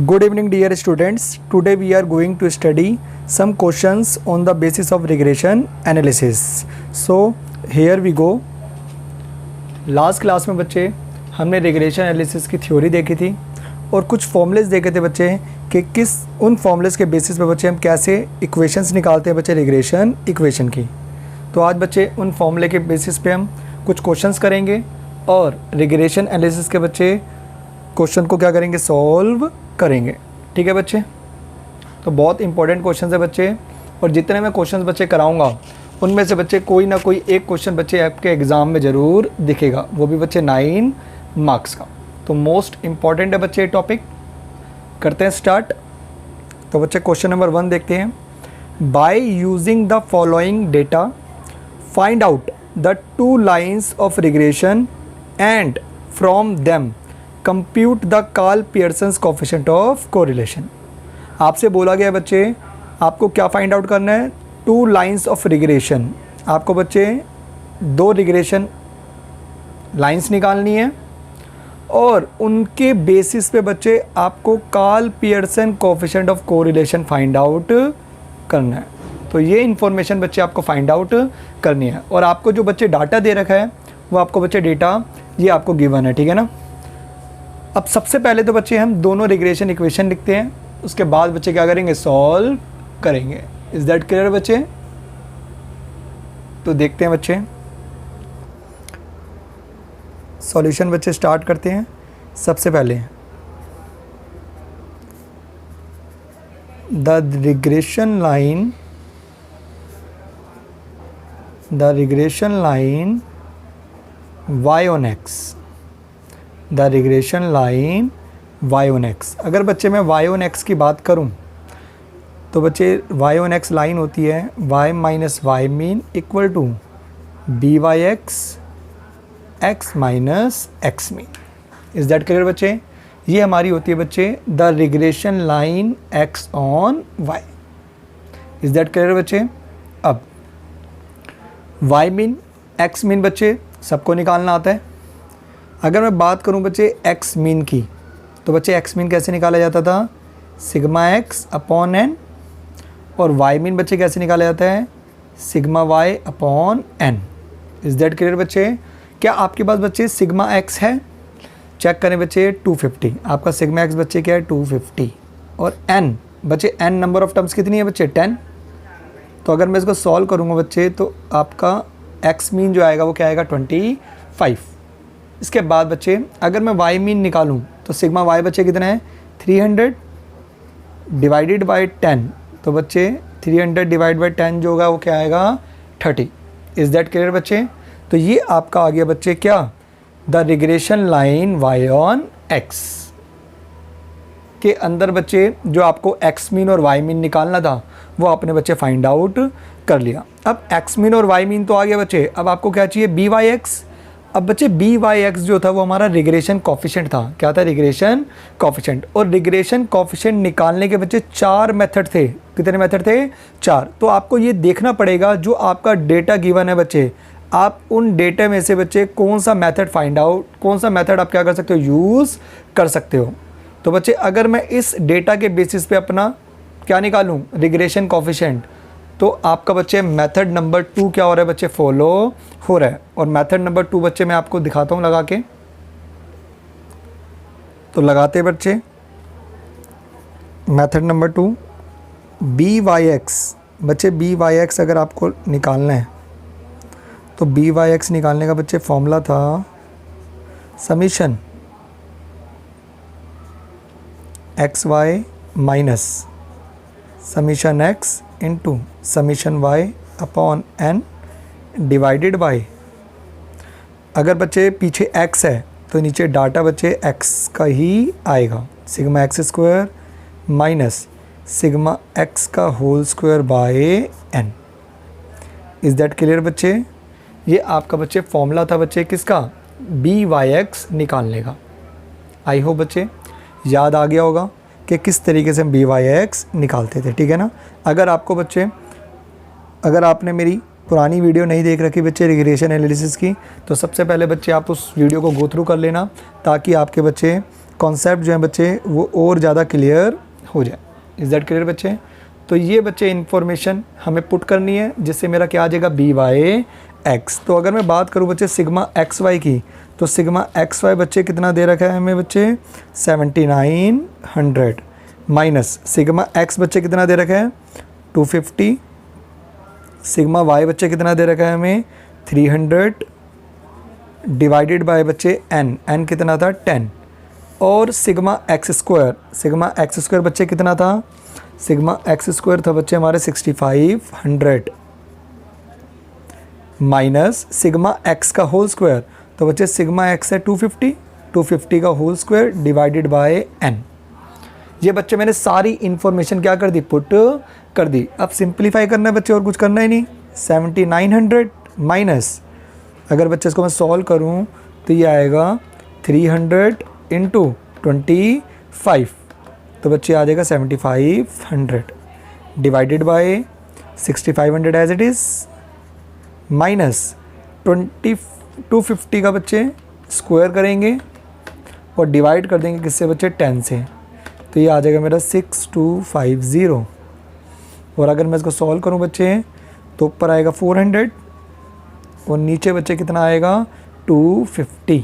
Good evening dear students. Today we are going to study some questions on the basis of regression analysis. So here we go. Last class में बच्चे हमने regression analysis की theory देखी थी और कुछ formulas देखे थे बच्चे कि किस उन फॉर्मूलेस के बेसिस पे बच्चे हम कैसे इक्वेशंस निकालते हैं बच्चे रिग्रेशन इक्वेशन की। तो आज बच्चे उन फॉर्मूले के बेसिस पे हम कुछ क्वेश्चंस करेंगे और रिग्रेशन एनालिसिस के बच्चे क्वेश्चन को क्या करेंगे, सॉल्व करेंगे। ठीक है बच्चे, तो बहुत इंपॉर्टेंट क्वेश्चन है बच्चे, और जितने मैं क्वेश्चन बच्चे कराऊंगा उनमें से बच्चे कोई ना कोई एक क्वेश्चन बच्चे आपके एग्ज़ाम में ज़रूर दिखेगा, वो भी बच्चे 9 मार्क्स का। तो मोस्ट इम्पॉर्टेंट है बच्चे टॉपिक। करते हैं स्टार्ट। तो बच्चे क्वेश्चन नंबर 1 देखते हैं। By using the following data find out the 2 lines of regression and from them compute the Karl Pearson's coefficient of correlation. आपसे बोला गया बच्चे आपको क्या फाइंड आउट करना है, 2 लाइन्स ऑफ रिग्रेशन। आपको बच्चे 2 रिग्रेशन लाइन्स निकालनी है और उनके बेसिस पे बच्चे आपको Karl Pearson coefficient of correlation find out करना है। तो ये इन्फॉर्मेशन बच्चे आपको फाइंड आउट करनी है और आपको जो बच्चे डाटा दे रखा है वो आपको बच्चे डेटा ये आपको गिवन है। ठीक है ना। अब सबसे पहले तो बच्चे हम दोनों रिग्रेशन इक्वेशन लिखते हैं, उसके बाद बच्चे क्या करेंगे, सॉल्व करेंगे। इज दैट क्लियर बच्चे? तो देखते हैं बच्चे सॉल्यूशन बच्चे स्टार्ट करते हैं। सबसे पहले the regression line y on x, the regression line y on x। अगर बच्चे मैं y on x की बात करूं तो बच्चे y on x लाइन होती है y minus y mean equal to b y x minus x mean. Is that clear बच्चे? ये हमारी होती है बच्चे the regression line x on y। Is that clear बच्चे? अब y मीन x मीन बच्चे सबको निकालना आता है। अगर मैं बात करूं बच्चे x मीन की तो बच्चे x मीन कैसे निकाला जाता था, सिग्मा x अपॉन n, और y मीन बच्चे कैसे निकाला जाता है, sigma y upon n। Is that clear बच्चे? क्या आपके पास बच्चे सिग्मा x है? चेक करें बच्चे 250। आपका सिग्मा x बच्चे क्या है, 250, और n बच्चे n नंबर ऑफ टर्म्स कितनी है बच्चे, 10। तो अगर मैं इसको सॉल्व करूँगा बच्चे तो आपका x मीन जो आएगा वो क्या आएगा, 25। इसके बाद बच्चे अगर मैं y मीन निकालूं तो सिग्मा y बच्चे कितना है, 300 डिवाइडेड बाय 10। तो बच्चे 300 डिवाइड बाय 10 जो होगा वो क्या आएगा, 30। इज़ दैट क्लियर बच्चे? तो ये आपका आ गया बच्चे क्या, the regression line y on x के अंदर बच्चे जो आपको x मीन और y मीन निकालना था वो आपने बच्चे फाइंड आउट कर लिया। अब x मीन और y मीन तो आ गया बच्चे, अब आपको क्या चाहिए, बी वाई एक्स। अब बच्चे बी वाई एक्स जो था वो हमारा रिग्रेशन कोएफिशिएंट था। क्या था, रिग्रेशन कोएफिशिएंट। और रिग्रेशन कोएफिशिएंट निकालने के बच्चे 4 मेथड थे। कितने मेथड थे, 4। तो आपको ये देखना पड़ेगा जो आपका डेटा गिवन है बच्चे, आप उन डेटा में से बच्चे कौन सा मेथड फाइंड आउट, कौन सा मेथड आप क्या कर सकते हो, यूज़ कर सकते हो। तो बच्चे अगर मैं इस डेटा के बेसिस पे अपना क्या निकालूं, रिग्रेशन कोएफिशिएंट, तो आपका बच्चे मेथड नंबर 2 क्या हो रहा है बच्चे, फॉलो हो रहा है। और मेथड नंबर 2 बच्चे मैं आपको दिखाता हूँ लगा के। तो लगाते बच्चे method number 2 b y x. बच्चे बी वाई एक्स अगर आपको निकालना है तो बी वाई एक्स निकालने का बच्चे फॉर्मूला था summation x y minus summation x into summation y upon n divided by, अगर बच्चे पीछे x है तो नीचे डाटा बच्चे x का ही आएगा, sigma x square minus sigma x का whole square by n। Is that clear बच्चे? ये आपका बच्चे फॉर्मूला था बच्चे किसका, बी वाई एक्स निकालने का। आई होप बच्चे याद आ गया होगा कि किस तरीके से हम बी वाई एक्स निकालते थे। ठीक है ना। अगर आपको बच्चे, अगर आपने मेरी पुरानी वीडियो नहीं देख रखी बच्चे रिग्रेशन एनालिसिस की, तो सबसे पहले बच्चे आप उस वीडियो को गो थ्रू कर लेना ताकि आपके बच्चे कॉन्सेप्ट जो है बच्चे वो और ज़्यादा क्लियर हो जाए। इज़ दैट क्लियर बच्चे? तो ये बच्चे इन्फॉर्मेशन हमें पुट करनी है जिससे मेरा क्या आ जाएगा बी वाई एक्स। तो अगर मैं बात करूँ बच्चे सिग्मा एक्स वाई की, तो सिग्मा एक्स वाई बच्चे कितना दे रखा है हमें बच्चे 7900 माइनस सिग्मा एक्स बच्चे कितना दे रखा है 250, सिग्मा वाई बच्चे कितना दे रखा है हमें 300 डिवाइडेड बाय बच्चे एन कितना था 10, और सिग्मा एक्स स्क्वायर बच्चे कितना था, सिग्मा एक्स स्क्वायर था बच्चे हमारे 6500 माइनस सिग्मा एक्स का होल स्क्वायर, तो बच्चे सिग्मा एक्स है 250 का whole square divided by n. ये बच्चे मैंने सारी इन्फॉर्मेशन क्या कर दी पुट कर दी। अब सिंप्लीफाई करना है बच्चे और कुछ करना ही नहीं। 7900 माइनस अगर बच्चे इसको मैं सॉल्व करूं तो ये आएगा 300 इंटू 25, तो बच्चे आ जाएगा 7500 divided by 6500 as it is minus 250 का बच्चे स्क्वायर करेंगे और डिवाइड कर देंगे किससे बच्चे 10 से, तो ये आ जाएगा मेरा 6250। और अगर मैं इसको सॉल्व करूं बच्चे तो ऊपर आएगा 400 और नीचे बच्चे कितना आएगा 250।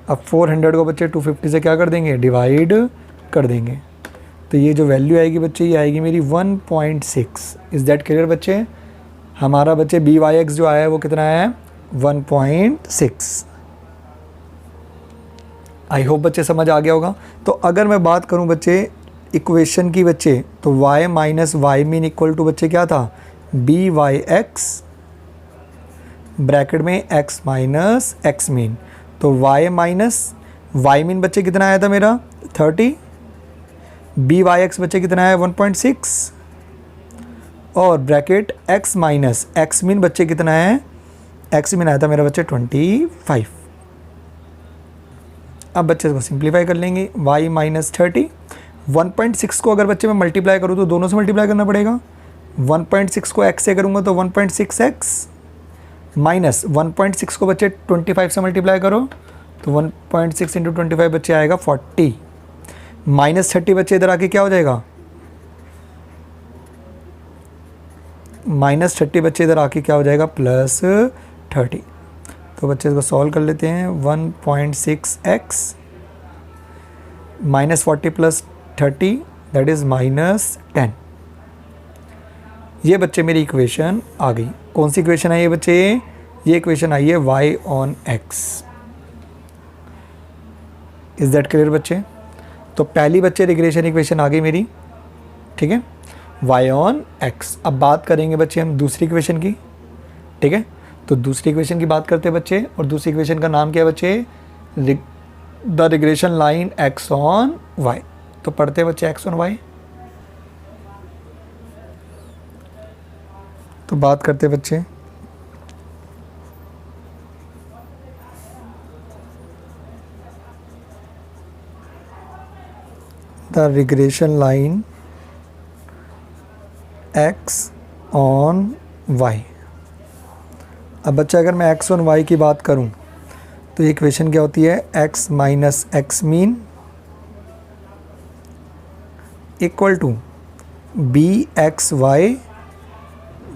अब 400 को बच्चे 250 से क्या कर देंगे डिवाइड कर देंगे, तो ये जो वैल्यू आएगी बच्चे ये आएगी मेरी 1.6। इज़ दैट क्लियर बच्चे? हमारा बच्चे बी वाई एक्स जो आया है वो कितना है 1.6। आई होप बच्चे समझ आ गया होगा। तो अगर मैं बात करूं बच्चे इक्वेशन की बच्चे, तो y minus y mean equal to बच्चे क्या था बी वाई एक्स ब्रैकेट में x माइनस एक्स मीन, तो y माइनस वाई मीन बच्चे कितना आया था मेरा 30, बी वाई एक्स बच्चे कितना है 1.6 और bracket x minus x mean बच्चे कितना है, x मीन आया था मेरा बच्चे 25। अब बच्चे इसको सिंप्लीफाई कर लेंगे y माइनस 30, 1.6 को अगर बच्चे मैं मल्टीप्लाई करूँ तो दोनों से मल्टीप्लाई करना पड़ेगा। 1.6 को x से करूँगा तो 1.6x माइनस 1.6 को बच्चे 25 से मल्टीप्लाई करो तो 1.6 इंटू 25 बच्चे आएगा 40, माइनस 30 बच्चे इधर आके क्या हो जाएगा माइनस 30 बच्चे इधर आके क्या हो जाएगा प्लस 30। तो बच्चे इसको सॉल्व कर लेते हैं 1.6x minus 40 plus 30 that is minus 10। ये बच्चे मेरी इक्वेशन आ गई। कौन सी इक्वेशन आई है बच्चे? ये इक्वेशन आई है y on x। Is that clear बच्चे? तो पहली बच्चे रिग्रेशन इक्वेशन आ गई मेरी, ठीक है, y ऑन x। अब बात करेंगे बच्चे हम दूसरी इक्वेशन की, ठीक है। तो दूसरी इक्वेशन की बात करते हैं बच्चे, और दूसरी इक्वेशन का नाम क्या है बच्चे the regression line x on y। तो पढ़ते हैं बच्चे x ऑन y। तो बात करते हैं बच्चे the regression line x on y। अब बच्चा अगर मैं x ऑन y की बात करूं तो ये इक्वेशन क्या होती है x minus x mean equal to b x y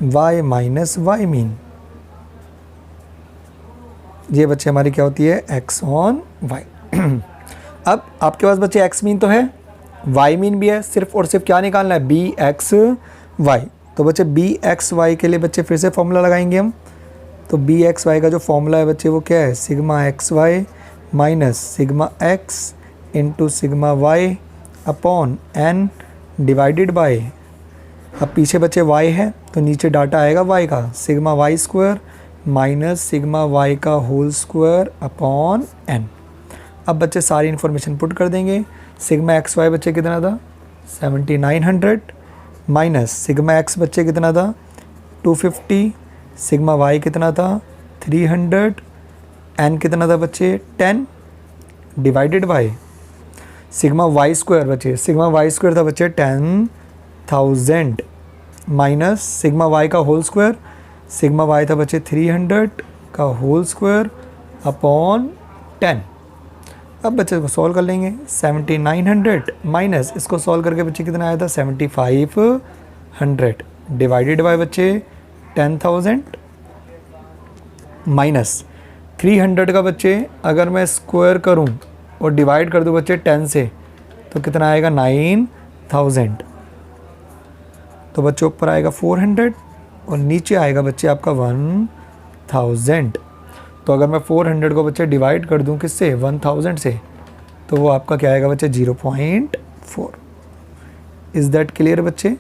y minus y mean. ये बच्चे हमारी क्या होती है x ऑन y। अब आपके पास बच्चे x मीन तो है, y मीन भी है, सिर्फ और सिर्फ क्या निकालना है बी एक्स वाई। तो बच्चे बी एक्स वाई के लिए बच्चे फिर से फॉर्मूला लगाएंगे हम। तो बी एक्स वाई का जो फॉर्मूला है बच्चे वो क्या है sigma x y minus sigma x into sigma y upon n divided by, अब पीछे बच्चे y है तो नीचे डाटा आएगा y का sigma Y square minus sigma Y का होल स्क्वायर अपॉन n। अब बच्चे सारी इन्फॉर्मेशन पुट कर देंगे। सिग्मा एक्स वाई बच्चे कितना था 7900 माइनस सिग्मा एक्स बच्चे कितना था 250, सिग्मा वाई कितना था 300, n कितना था बच्चे 10 divided by sigma Y square बच्चे, सिग्मा वाई स्क्वायर था बच्चे 10,000 माइनस सिग्मा वाई का होल स्क्वायर, सिग्मा वाई था बच्चे 300 का होल स्क्वायर अपॉन 10। अब बच्चे को सॉल्व कर लेंगे। 7900 माइनस इसको सॉल्व करके बच्चे कितना आया था 7500 डिवाइडेड बाय बच्चे 10,000 माइनस 300 का बच्चे अगर मैं स्क्वायर करूं और डिवाइड कर दूं बच्चे 10 से तो कितना आएगा 9000। तो बच्चे ऊपर आएगा 400 और नीचे आएगा बच्चे आपका 1000। तो अगर मैं 400 को बच्चे डिवाइड कर दूं किससे 1000 से तो वो आपका क्या आएगा बच्चे 0.4। इज़ दैट क्लियर बच्चे?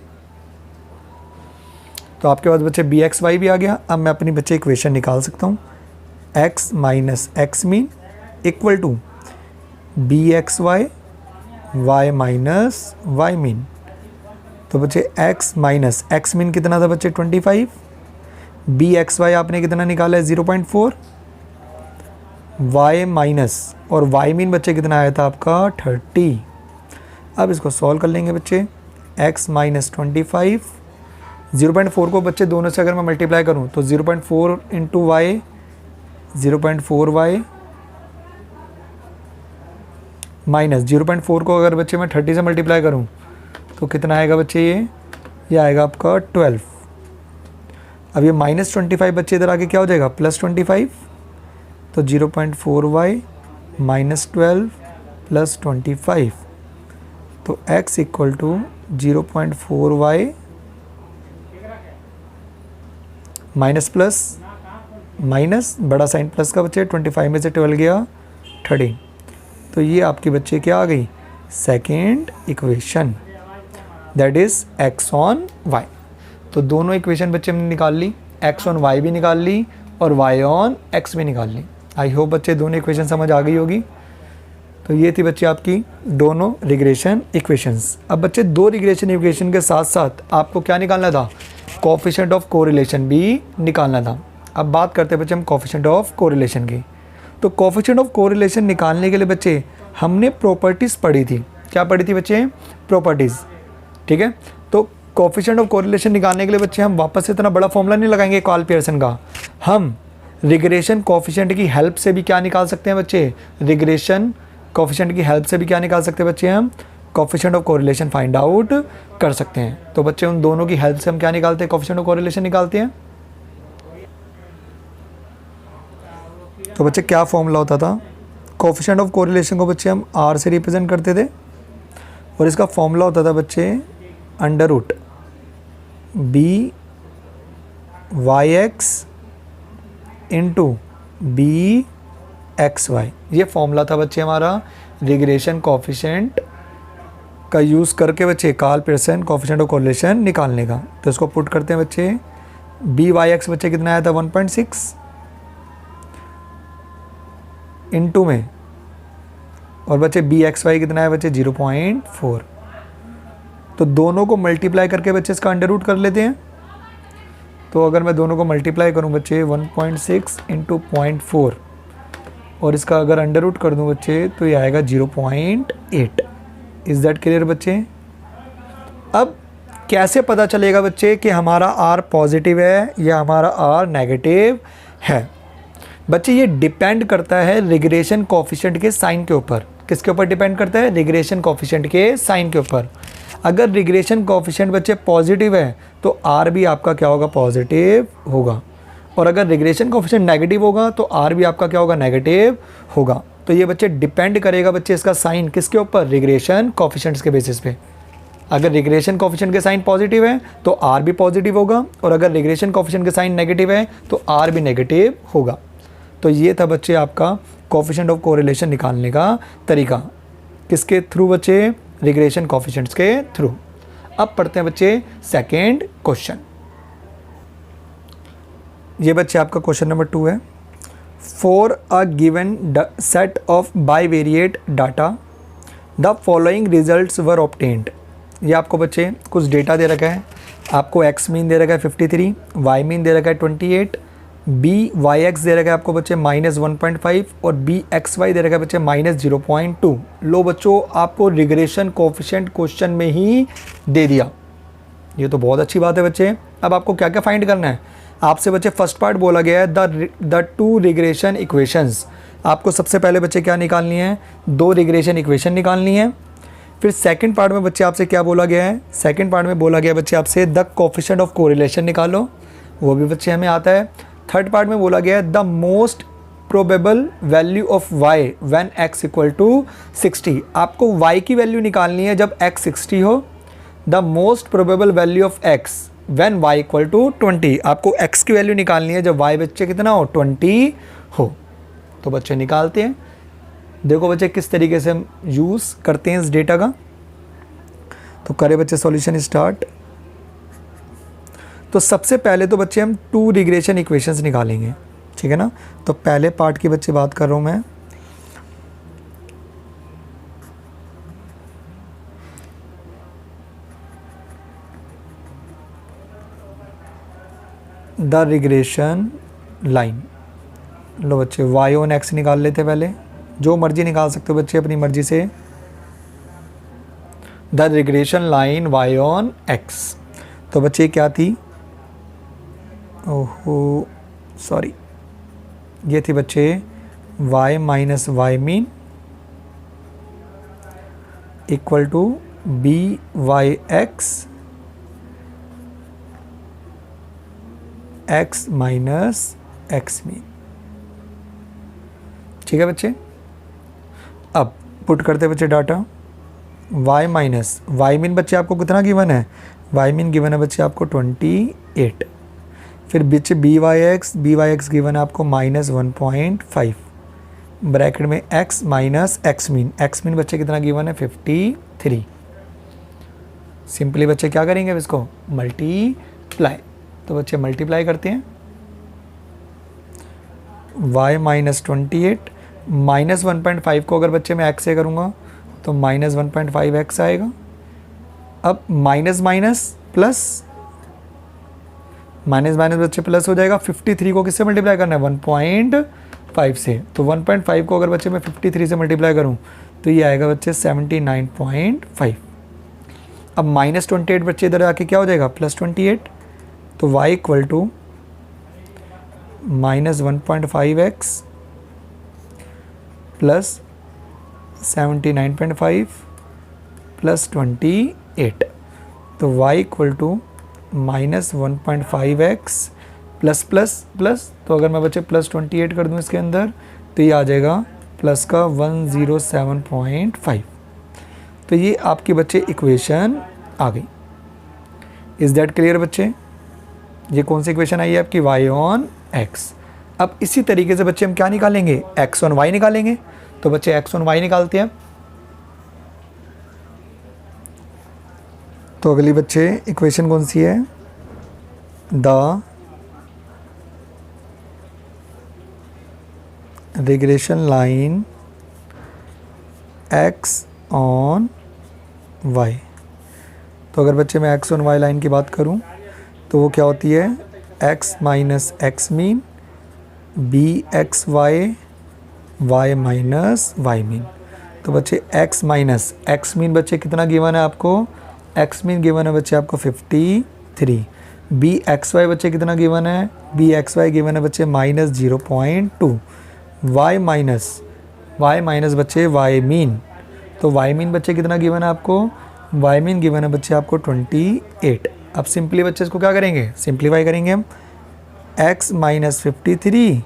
तो आपके पास बच्चे बी एक्स वाई भी आ गया। अब मैं अपनी बच्चे इक्वेशन निकाल सकता हूँ x minus x mean equal to b x y y minus y mean. तो बच्चे x माइनस एक्स मीन कितना था बच्चे 25, बी एक्स वाई आपने कितना निकाला है 0.4, y माइनस और y मीन बच्चे कितना आया था आपका 30। अब इसको सॉल्व कर लेंगे बच्चे x माइनस 25 0.4 को बच्चे दोनों से अगर मैं मल्टीप्लाई करूं तो 0.4 इंटू वाई 0.4y माइनस 0.4 को अगर बच्चे मैं 30 से मल्टीप्लाई करूं तो कितना आएगा बच्चे ये आएगा आपका 12। अब ये माइनस 25 बच्चे इधर आके क्या हो जाएगा प्लस 25। तो 0.4y माइनस 12 प्लस 25 तो x equal to 0.4y minus plus minus बड़ा साइन प्लस का बच्चे 25 में से 12 गया 13। तो ये आपके बच्चे क्या आ गई second equation that is x on y। तो दोनों इक्वेशन बच्चे हमने निकाल ली, x ऑन y भी निकाल ली और y ऑन x भी निकाल ली। आई होप बच्चे दोनों इक्वेशन समझ आ गई होगी। तो ये थी बच्चे आपकी दोनों रिग्रेशन इक्वेशंस। अब बच्चे दो रिग्रेशन इक्वेशन के साथ साथ आपको क्या निकालना था कोएफिशिएंट ऑफ कोरिलेशन भी निकालना था। अब बात करते हैं बच्चे हम कोएफिशिएंट ऑफ कोरिलेशन की। तो कोएफिशिएंट ऑफ कोरिलेशन निकालने के लिए बच्चे हमने प्रॉपर्टीज़ पढ़ी थी। क्या पढ़ी थी बच्चे प्रॉपर्टीज़, ठीक है। तो कोएफिशिएंट ऑफ कोरिलेशन निकालने के लिए बच्चे हम वापस से इतना बड़ा फॉर्मूला नहीं लगाएंगे कार्ल पियर्सन का, हम रिग्रेशन कोएफिशिएंट की हेल्प से भी क्या निकाल सकते हैं बच्चे रिग्रेशन कोएफिशिएंट की हेल्प से भी क्या निकाल सकते हैं बच्चे हम coefficient of correlation find out कर सकते हैं। तो बच्चे उन दोनों की हेल्प से हम क्या निकालते हैं कोएफिशिएंट ऑफ कोरिलेशन निकालते हैं। तो बच्चे क्या फॉर्मूला होता था कोएफिशिएंट ऑफ कोरिलेशन को बच्चे हम r से रिप्रेजेंट करते थे और इसका फॉर्मूला होता था बच्चे under root b y x into b x y. ये फॉर्मूला था बच्चे हमारा रिग्रेशन कोएफिशिएंट का यूज़ करके बच्चे Karl Pearson coefficient of correlation निकालने का। तो इसको पुट करते हैं बच्चे बी वाई एक्स बच्चे कितना आया था 1.6 इंटू में और बच्चे बी एक्स वाई कितना है बच्चे 0.4। तो दोनों को मल्टीप्लाई करके बच्चे इसका अंडर रूट कर लेते हैं। तो अगर मैं दोनों को मल्टीप्लाई करूं बच्चे 1.6 इंटू 0.4 और इसका अगर अंडर रूट कर दूं बच्चे तो ये आएगा 0.8। इज़ दैट क्लियर बच्चे? अब कैसे पता चलेगा बच्चे कि हमारा r पॉजिटिव है या हमारा r नेगेटिव है? बच्चे ये डिपेंड करता है रिग्रेशन कोएफिशिएंट के साइन के ऊपर। किसके ऊपर डिपेंड करता है? रिग्रेशन कोएफिशिएंट के साइन के ऊपर। अगर रिग्रेशन कोएफिशिएंट बच्चे पॉजिटिव है तो r भी आपका क्या होगा पॉजिटिव होगा, और अगर रिग्रेशन कोएफिशिएंट नेगेटिव होगा तो r भी आपका क्या होगा नेगेटिव होगा। तो ये बच्चे डिपेंड करेगा बच्चे इसका साइन किसके ऊपर रिग्रेशन कोएफिशिएंट्स के बेसिस पे। अगर रिग्रेशन कोएफिशिएंट के साइन पॉजिटिव है तो r भी पॉजिटिव होगा, और अगर रिग्रेशन कोएफिशिएंट के साइन नेगेटिव है तो r भी नेगेटिव होगा। तो ये था बच्चे आपका कोएफिशिएंट ऑफ कोरिलेशन निकालने का तरीका। किसके थ्रू बच्चे? रिग्रेशन कोएफिशिएंट्स के थ्रू। अब पढ़ते हैं बच्चे सेकेंड क्वेश्चन। ये बच्चे आपका क्वेश्चन नंबर 2 है। For a given set of bivariate data the following results were obtained. ये आपको बच्चे कुछ डेटा दे रखा है। आपको एक्स मीन दे रखा है 53, वाई मीन दे रखा है 28, बी वाई एक्स दे रखा है आपको बच्चे -1.5 और बी एक्स वाई दे रखा है बच्चे -0.2। लो बच्चों आपको रिग्रेशन कोएफिशिएंट क्वेश्चन में ही दे दिया। ये तो बहुत अच्छी बात है बच्चे। अब आपको क्या क्या फाइंड करना है? आपसे बच्चे फर्स्ट पार्ट बोला गया है द टू रिग्रेशन इक्वेशंस आपको सबसे पहले बच्चे क्या निकालनी है, 2 रिग्रेशन इक्वेशन निकालनी है। फिर सेकंड पार्ट में बच्चे आपसे क्या बोला गया है, सेकंड पार्ट में बोला गया बच्चे आपसे द कोफिशिएंट ऑफ कोरिलेशन निकालो, वो भी बच्चे हमें आता है। थर्ड पार्ट में बोला गया है the most probable value of y when x equal to 60। आपको y की वैल्यू निकालनी है जब x 60 हो। The most probable value of x when y equal to 20। आपको x की वैल्यू निकालनी है जब y बच्चे कितना हो, 20 हो। तो बच्चे निकालते हैं। देखो बच्चे किस तरीके से हम यूज़ करते हैं इस डेटा का। तो करें बच्चे सॉल्यूशन स्टार्ट। तो सबसे पहले तो बच्चे हम 2 रिग्रेशन इक्वेशंस निकालेंगे, ठीक है ना। तो पहले पार्ट की बच्चे बात कर रहा हूँ मैं। द रिग्रेशन लाइन, लो बच्चे y ऑन x निकाल लेते पहले, जो मर्जी निकाल सकते हो बच्चे अपनी मर्जी से। The regression line y on x, तो बच्चे क्या थी, ओहो सॉरी, ये थी बच्चे y minus y mean equal to b y x minus x mean, ठीक है बच्चे। अब पुट करते बच्चे data, y minus y mean बच्चे आपको कितना गिवन है, वाई मीन गिवन है बच्चे आपको 28। फिर बच्चे बी वाई एक्स गिवन है आपको -1.5 ब्रैकेट में x माइनस एक्स मीन बच्चे कितना गिवन है 53। सिंपली बच्चे क्या करेंगे अब इसको मल्टीप्लाई। तो बच्चे मल्टीप्लाई करते हैं, y माइनस 28 माइनस 1.5 को अगर बच्चे मैं x से करूँगा तो -1.5x आएगा। अब minus minus plus, minus minus बच्चे प्लस हो जाएगा। 53 को किससे मल्टीप्लाई करना है, 1.5 से। तो 1.5 को अगर बच्चे मैं 53 से मल्टीप्लाई करूं तो ये आएगा बच्चे 79.5। अब -28 बच्चे इधर आके क्या हो जाएगा, +28। तो y equal to -1.5x plus 79.5 plus 28। तो y equal to -1.5x plus plus plus, तो अगर मैं बच्चे +28 कर दूं इसके अंदर तो ये आ जाएगा प्लस का 107.5। तो ये आपकी बच्चे इक्वेशन आ गई। इज़ दैट क्लियर बच्चे। ये कौन सी इक्वेशन आई है आपकी, y ऑन x। अब इसी तरीके से बच्चे हम क्या निकालेंगे, x ऑन y निकालेंगे। तो बच्चे x ऑन y निकालते हैं। तो अगली बच्चे इक्वेशन कौन सी है, the regression line x on y। तो अगर बच्चे मैं x ऑन y लाइन की बात करूं तो वो क्या होती है, x minus x mean b x y minus y mean. तो बच्चे x माइनस एक्स मीन बच्चे कितना गिवन है आपको, x मीन गिवन है बच्चे आपको 53। बी एक्स वाई बच्चे कितना गिवन है, बी एक्स वाई गिवन है बच्चे -0.2। y माइनस बच्चे y मीन, तो y मीन बच्चे कितना गिवन है आपको, y मीन गिवन है बच्चे आपको 28। अब सिंपली बच्चे इसको क्या करेंगे, सिंप्लीफाई करेंगे हम। x माइनस 53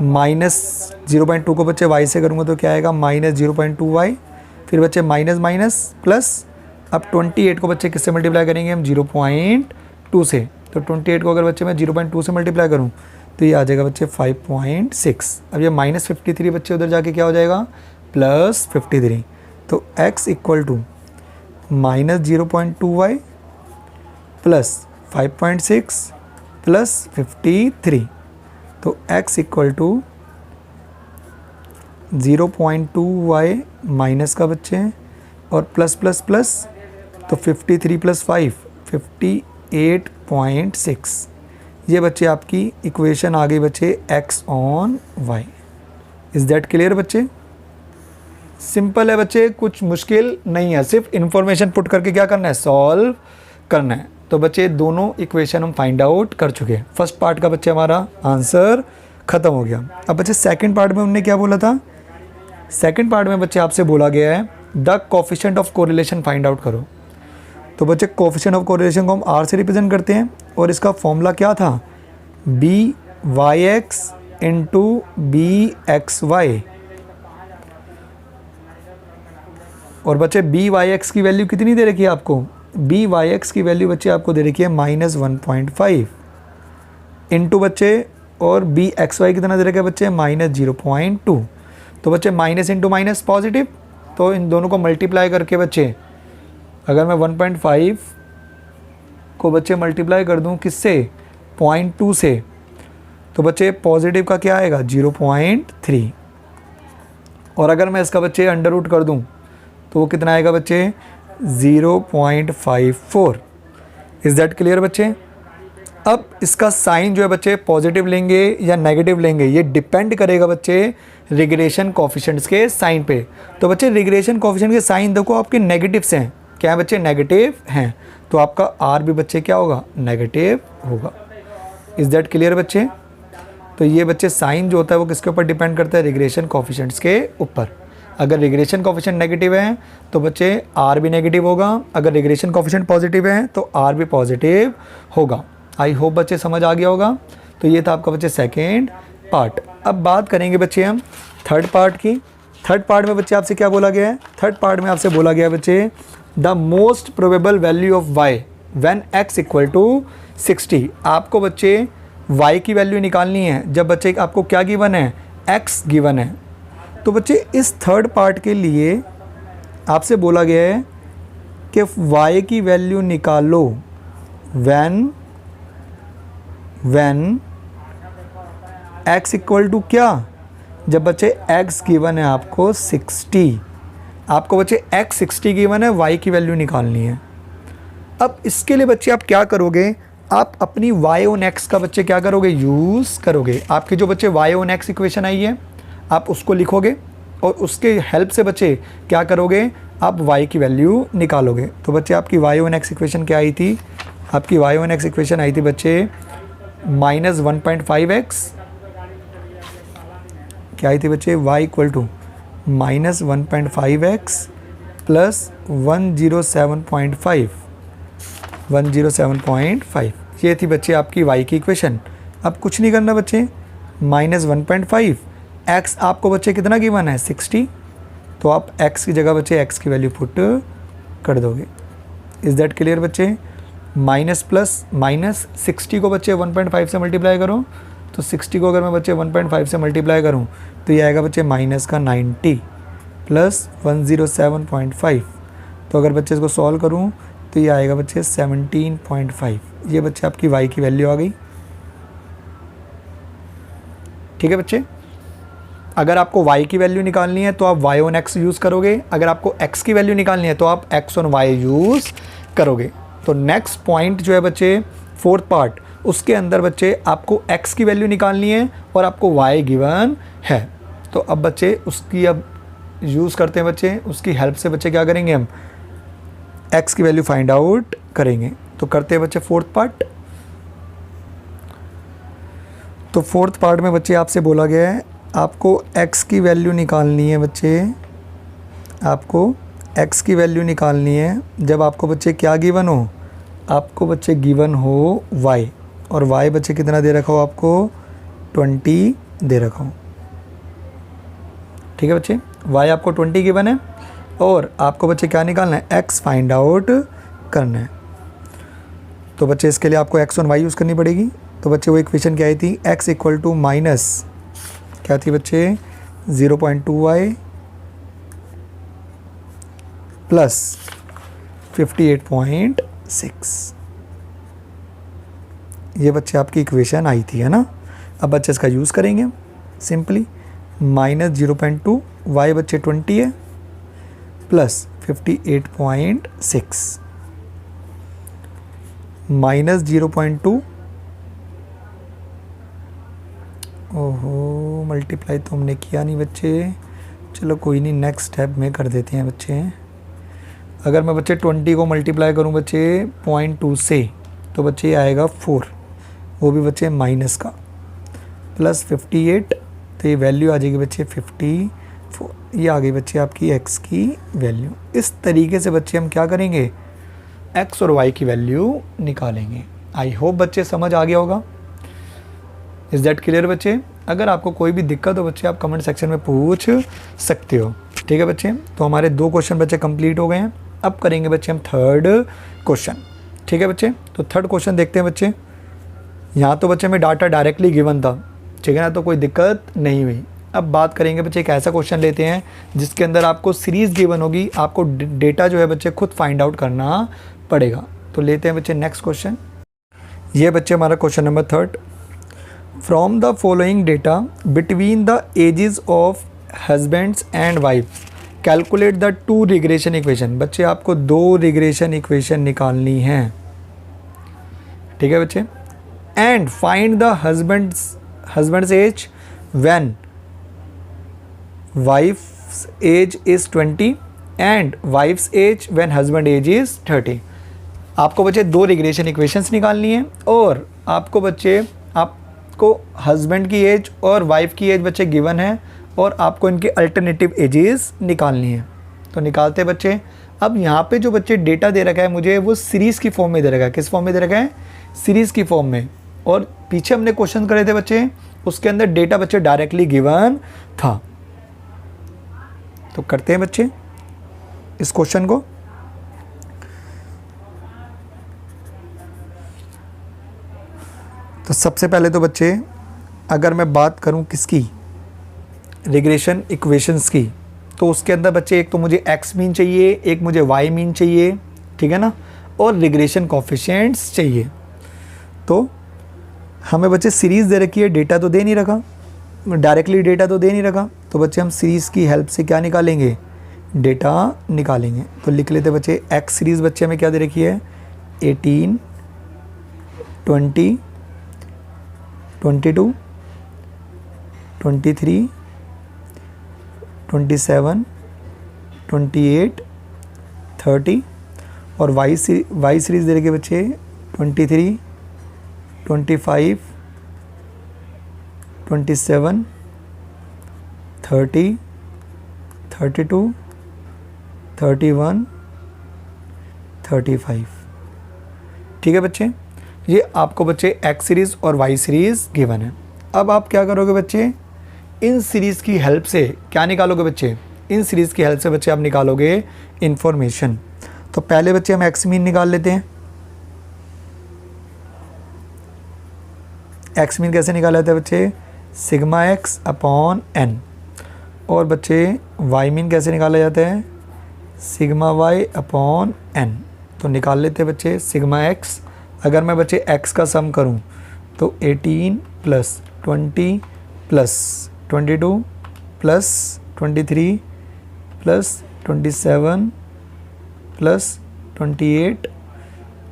माइनस 0.2 को बच्चे y से करूँगा तो क्या आएगा, -0.2y। फिर बच्चे माइनस माइनस प्लस, अब 28 को बच्चे किससे मल्टीप्लाई करेंगे हम, 0.2 से। तो 28 को अगर बच्चे मैं 0.2 से मल्टीप्लाई करूँ तो ये आ जाएगा बच्चे 5.6। अब ये -53 बच्चे उधर जाके क्या हो जाएगा, +53। तो x equal to -0.2y plus 5.6 plus 53। तो x equal to 0.2y minus का बच्चे और प्लस प्लस प्लस, तो 53 प्लस 5 58.6। ये बच्चे आपकी इक्वेशन आ गई बच्चे x on y। Is that clear बच्चे। सिंपल है बच्चे, कुछ मुश्किल नहीं है, सिर्फ इन्फॉर्मेशन पुट करके क्या करना है, सॉल्व करना है। तो बच्चे दोनों इक्वेशन हम फाइंड आउट कर चुके हैं। फर्स्ट पार्ट का बच्चे हमारा आंसर ख़त्म हो गया। अब बच्चे सेकंड पार्ट में उन्होंने क्या बोला था, सेकंड पार्ट में बच्चे आपसे बोला गया है the coefficient of correlation find out करो। तो बच्चे कोफिशिएंट ऑफ कोरिलेशन को हम आर से रिप्रेजेंट करते हैं और इसका फॉर्मूला क्या था, b y x into b x y. और बच्चे बी वाई एक्स की वैल्यू कितनी दे रखी है आपको, बी वाई एक्स की वैल्यू बच्चे आपको दे रखी है -1.5 इंटू बच्चे, और बी एक्स वाई कितना दे रखा है बच्चे -0.2। तो बच्चे माइनस इंटू माइनस पॉजिटिव, तो इन दोनों को मल्टीप्लाई करके बच्चे अगर मैं 1.5 को बच्चे मल्टीप्लाई कर दूं किससे, 0.2 से, तो बच्चे पॉजिटिव का क्या आएगा 0.3। और अगर मैं इसका बच्चे अंडर रूट कर दूं तो वो कितना आएगा बच्चे 0.54। इज़ दैट क्लियर बच्चे। अब इसका साइन जो है बच्चे पॉजिटिव लेंगे या नेगेटिव लेंगे, ये डिपेंड करेगा बच्चे रिग्रेशन कोफिशिएंट्स के साइन पे। तो बच्चे रिग्रेशन कोफिशिएंट के साइन देखो आपके नेगेटिव से हैं, क्या है बच्चे नेगेटिव हैं, तो आपका आर भी बच्चे क्या होगा नेगेटिव होगा। इज़ दैट क्लियर बच्चे। तो ये बच्चे साइन जो होता है वो किसके ऊपर डिपेंड करता है, रिग्रेशन कोफिशिएंट्स के ऊपर। अगर रिग्रेशन कोफिशिएंट नेगेटिव है तो बच्चे आर भी नेगेटिव होगा, अगर रिग्रेशन कोफिशिएंट पॉजिटिव है तो आर भी पॉजिटिव होगा। आई होप बच्चे समझ आ गया होगा। तो ये था आपका बच्चे सेकेंड पार्ट। अब बात करेंगे बच्चे हम थर्ड पार्ट की। थर्ड पार्ट में बच्चे आपसे क्या बोला गया है, थर्ड पार्ट में आपसे बोला गया है बच्चे the most probable value of y when x equal to 60। आपको बच्चे y की वैल्यू निकालनी है जब बच्चे आपको क्या गिवन है, x गिवन है। तो बच्चे इस थर्ड पार्ट के लिए आपसे बोला गया है कि y की वैल्यू निकालो व्हेन x इक्वल टू क्या, जब बच्चे x गिवन है आपको 60, आपको बच्चे x 60 गिवन है, y की वैल्यू निकालनी है। अब इसके लिए बच्चे आप क्या करोगे, आप अपनी y ऑन x का बच्चे क्या करोगे, यूज़ करोगे। आपकी जो बच्चे y ऑन x इक्वेशन आई है आप उसको लिखोगे और उसके हेल्प से बच्चे क्या करोगे, आप y की वैल्यू निकालोगे। तो बच्चे आपकी y ऑन x इक्वेशन क्या आई थी, आपकी y ऑन x इक्वेशन आई थी बच्चे -1.5x, क्या आई थी बच्चे, y equal to -1.5x plus 107.5 ये थी बच्चे आपकी y की इक्वेशन। अब कुछ नहीं करना बच्चे, -1.5 x आपको बच्चे कितना गिवन है 60, तो आप x की जगह बच्चे x की वैल्यू पुट कर दोगे। इज़ दैट क्लियर बच्चे। माइनस प्लस माइनस 60 को बच्चे 1.5 से मल्टीप्लाई करो, तो 60 को अगर मैं बच्चे 1.5 से मल्टीप्लाई करूं तो ये आएगा बच्चे माइनस का 90 प्लस 107.5। तो अगर बच्चे इसको सॉल्व करूं तो ये आएगा बच्चे 17.5। ये बच्चे आपकी y की वैल्यू आ गई। ठीक है बच्चे। अगर आपको y की वैल्यू निकालनी है तो आप y ऑन x यूज़ करोगे, अगर आपको x की वैल्यू निकालनी है तो आप x ऑन y यूज़ करोगे। तो नेक्स्ट पॉइंट जो है बच्चे फोर्थ पार्ट, उसके अंदर बच्चे आपको x की वैल्यू निकालनी है और आपको y गिवन है। तो अब बच्चे उसकी अब यूज़ करते हैं बच्चे, उसकी हेल्प से बच्चे क्या करेंगे, हम x की वैल्यू फाइंड आउट करेंगे। तो करते हैं बच्चे फोर्थ पार्ट। तो फोर्थ पार्ट में बच्चे आपसे बोला गया है आपको x की वैल्यू निकालनी है बच्चे, आपको x की वैल्यू निकालनी है जब आपको बच्चे क्या गिवन हो, आपको बच्चे गिवन हो y, और y बच्चे कितना दे रखा हो आपको 20 दे रखा हो। ठीक है बच्चे, y आपको 20 गिवन है और आपको बच्चे क्या निकालना है, x फाइंड आउट करना है। तो बच्चे इसके लिए आपको x और y यूज़ करनी पड़ेगी। तो बच्चे वो इक्वेशन क्या आई थी, x इक्वल टू माइनस क्या थी बच्चे 0.2y प्लस 58.6। ये बच्चे आपकी इक्वेशन आई थी, है ना। अब बच्चे इसका यूज़ करेंगे सिंपली, -0.2 y बच्चे 20 है प्लस 58.6 -0.2, ओहो मल्टीप्लाई तो हमने किया नहीं बच्चे, चलो कोई नहीं, नेक्स्ट स्टेप में कर देते हैं बच्चे। अगर मैं बच्चे 20 को मल्टीप्लाई करूं बच्चे 0.2 से, तो बच्चे ये आएगा 4, वो भी बच्चे माइनस का, प्लस 58, तो ये वैल्यू आ जाएगी बच्चे 54, ये आ गई बच्चे आपकी एक्स की वैल्यू। इस तरीके से बच्चे हम क्या करेंगे, एक्स और वाई की वैल्यू निकालेंगे। आई होप बच्चे समझ आ गया होगा। इज़ दैट क्लियर बच्चे? अगर आपको कोई भी दिक्कत हो बच्चे आप कमेंट सेक्शन में पूछ सकते हो। ठीक है बच्चे, तो हमारे 2 क्वेश्चन बच्चे कंप्लीट हो गए हैं। अब करेंगे बच्चे हम थर्ड क्वेश्चन। ठीक है बच्चे, तो थर्ड क्वेश्चन देखते हैं बच्चे। यहाँ तो बच्चे में डाटा डायरेक्टली गिवन था, ठीक है ना, तो कोई दिक्कत नहीं हुई। अब बात करेंगे बच्चे एक ऐसा क्वेश्चन लेते हैं जिसके अंदर आपको सीरीज़ गिवन होगी, आपको डेटा जो है बच्चे खुद फाइंड आउट करना पड़ेगा। तो लेते हैं बच्चे नेक्स्ट क्वेश्चन। ये बच्चे हमारा question number third. From the following data between the ages of husbands and wives calculate the 2 regression equation. बच्चे आपको 2 रिग्रेशन इक्वेशन निकालनी है। ठीक है बच्चे, and find the husband's age when wife's age is 20 and wife's age when husband age is 30। आपको बच्चे 2 regression equations निकालनी है और आपको हस्बैंड की एज और वाइफ की एज बच्चे गिवन है और आपको इनकी अल्टरनेटिव एजेस निकालनी है। तो निकालते हैं बच्चे। अब यहाँ पे जो बच्चे डेटा दे रखा है मुझे वो सीरीज़ की फॉर्म में दे रखा है। किस फॉर्म में दे रखा है? सीरीज़ की फॉर्म में। और पीछे हमने क्वेश्चन करे थे बच्चे, उसके अंदर डेटा बच्चे डायरेक्टली गिवन था। तो करते हैं बच्चे इस क्वेश्चन को। तो सबसे पहले तो बच्चे अगर मैं बात करूं किसकी, रिग्रेशन इक्वेशंस की, तो उसके अंदर बच्चे एक तो मुझे एक्स मीन चाहिए, एक मुझे वाई मीन चाहिए, ठीक है ना, और रिग्रेशन कोफिशिएंट्स चाहिए। तो हमें बच्चे सीरीज़ दे रखी है, डेटा तो दे नहीं रखा, डायरेक्टली डेटा तो दे नहीं रखा, तो बच्चे हम सीरीज़ की हेल्प से क्या निकालेंगे, डेटा निकालेंगे। तो लिख लेते बच्चे एक्स सीरीज़ बच्चे हमें क्या दे रखी है, 18, 20, 22, 23, 27, 28, 30 और वाई सीरीज़ दे रखे बच्चे 23, 25, 27, 30, 32, 31, 35। ठीक है बच्चे, ये आपको बच्चे एक्स सीरीज़ और वाई सीरीज़ गिवन है। अब आप क्या करोगे बच्चे, इन सीरीज़ की हेल्प से क्या निकालोगे बच्चे, इन सीरीज़ की हेल्प से बच्चे आप निकालोगे इंफॉर्मेशन। तो पहले बच्चे हम एक्स मीन निकाल लेते हैं। एक्स मीन कैसे निकाला जाता है बच्चे, सिग्मा एक्स अपॉन एन। और बच्चे वाई मीन कैसे निकाला जाता है, सिग्मा वाई अपॉन एन। तो निकाल लेते हैं बच्चे सिग्मा एक्स। अगर मैं बच्चे x का सम करूं तो 18 plus 20 plus 22 plus 23 plus 27 plus 28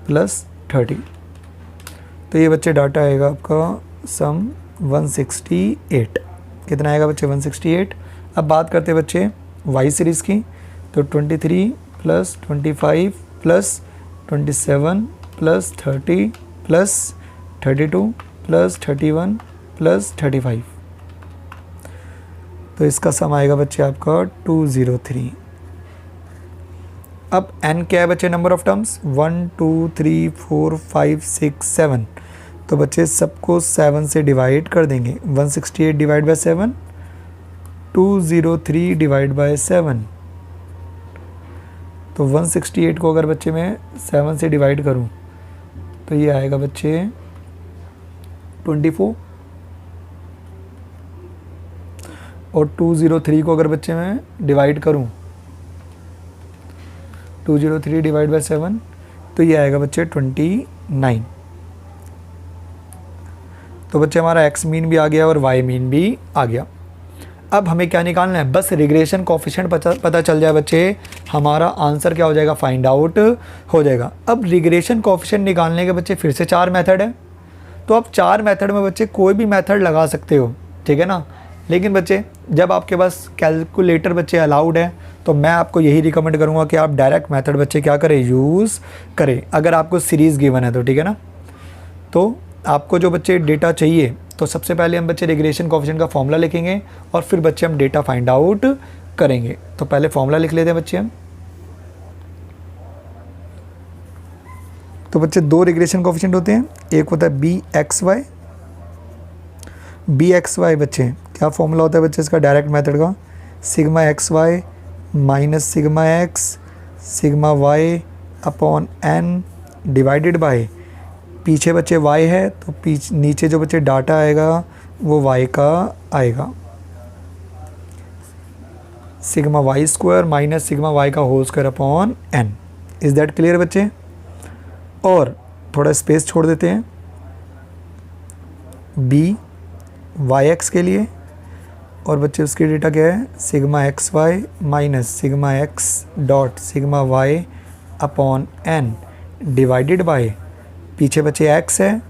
plus 30। तो ये बच्चे डाटा आएगा आपका सम 168। कितना आएगा बच्चे, 168। अब बात करते हैं बच्चे y सीरीज़ की। तो 23 plus 25 plus 27 plus 30 plus 32 plus 31 plus 35। तो इसका सम आएगा बच्चे आपका 203। अब n क्या है बच्चे, नंबर ऑफ टर्म्स 1 2 3 4 5 6 7। तो बच्चे सबको 7 से डिवाइड कर देंगे। 168 डिवाइड बाय 7, 203 डिवाइड बाय 7। तो 168 को अगर बच्चे मैं 7 से डिवाइड करूं तो ये आएगा बच्चे 24। और 203 को अगर बच्चे मैं डिवाइड करूं, 203 डिवाइड बाय 7, तो ये आएगा बच्चे 29। तो बच्चे हमारा एक्स मीन भी आ गया और वाई मीन भी आ गया। अब हमें क्या निकालना है, बस रिग्रेशन कोफिशिएंट पता चल जाए बच्चे, हमारा आंसर क्या हो जाएगा, फाइंड आउट हो जाएगा। अब रिग्रेशन कोफिशिएंट निकालने के बच्चे फिर से 4 मेथड है। तो आप 4 मेथड में बच्चे कोई भी मेथड लगा सकते हो, ठीक है ना। लेकिन बच्चे जब आपके पास कैलकुलेटर बच्चे अलाउड है तो मैं आपको यही रिकमेंड करूँगा कि आप डायरेक्ट मेथड बच्चे क्या करें, यूज़ करें, अगर आपको सीरीज़ गिवन है तो, ठीक है ना। तो आपको जो बच्चे डेटा चाहिए तो सबसे पहले हम बच्चे रिग्रेशन कोएफिशिएंट का फॉर्मूला लिखेंगे और फिर बच्चे हम डेटा फाइंड आउट करेंगे। तो पहले फॉर्मूला लिख लेते हैं बच्चे हम। तो बच्चे दो रिग्रेशन कोएफिशिएंट होते हैं, एक होता है बी एक्स वाई बच्चे क्या फॉर्मूला होता है बच्चे इसका डायरेक्ट मेथड का, sigma x y minus sigma x sigma y upon n divided by, पीछे बच्चे y है तो नीचे जो बच्चे डाटा आएगा वो y का आएगा, sigma Y square minus sigma Y का whole square upon n। Is that clear बच्चे? और थोड़ा स्पेस छोड़ देते हैं b वाई एक्स के लिए, और बच्चे उसकी डेटा क्या है, sigma x y minus sigma x dot sigma y upon n divided by, पीछे बच्चे x है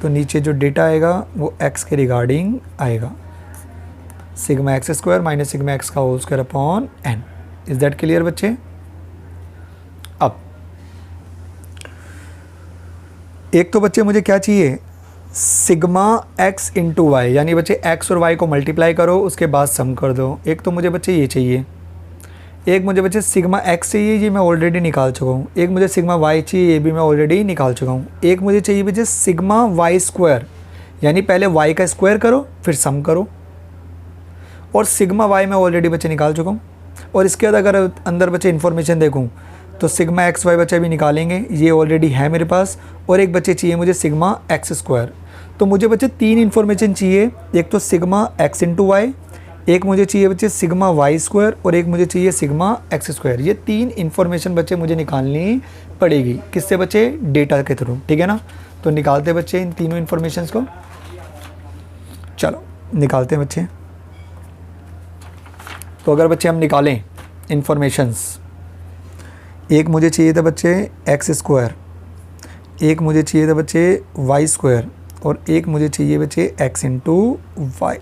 तो नीचे जो डेटा आएगा वो x के रिगार्डिंग आएगा, sigma x square minus sigma x का whole square upon n। Is that clear बच्चे? अब एक तो बच्चे मुझे क्या चाहिए, सिग्मा एक्स इंटू वाई, यानी बच्चे x और y को मल्टीप्लाई करो उसके बाद सम कर दो। एक तो मुझे बच्चे ये चाहिए, एक मुझे बच्चे सिग्मा एक्स चाहिए, ये मैं ऑलरेडी निकाल चुका हूँ, एक मुझे सिग्मा वाई चाहिए, ये भी मैं ऑलरेडी निकाल चुका हूँ, एक मुझे चाहिए बच्चे सिग्मा वाई स्क्वायर, यानी पहले y का स्क्वायर करो फिर सम करो, और सिग्मा वाई मैं ऑलरेडी बच्चे निकाल चुका हूँ। और इसके बाद अगर अंदर बच्चे इन्फॉर्मेशन देखूँ तो सिग्मा एक्स वाई बच्चे भी निकालेंगे, ये ऑलरेडी है मेरे पास, और एक बच्चे चाहिए मुझे सिग्मा एक्स स्क्वायर। तो मुझे बच्चे तीन इन्फॉर्मेशन चाहिए, एक तो सिग्मा एक्स इंटू वाई, एक मुझे चाहिए बच्चे सिग्मा वाई स्क्वायर, और एक मुझे चाहिए सिग्मा एक्स स्क्वायर। ये तीन इन्फॉर्मेशन बच्चे मुझे निकालनी पड़ेगी, किससे बच्चे, डेटा के थ्रू, ठीक है ना। तो निकालते बच्चे इन तीनों इन्फॉर्मेशंस को, चलो निकालते हैं बच्चे। तो अगर बच्चे हम निकालें इन्फॉर्मेशंस, एक मुझे चाहिए था बच्चे एक्स स्क्वायर, एक मुझे चाहिए था बच्चे वाई स्क्वायर, और एक मुझे चाहिए बच्चे एक्स इंटू वाई,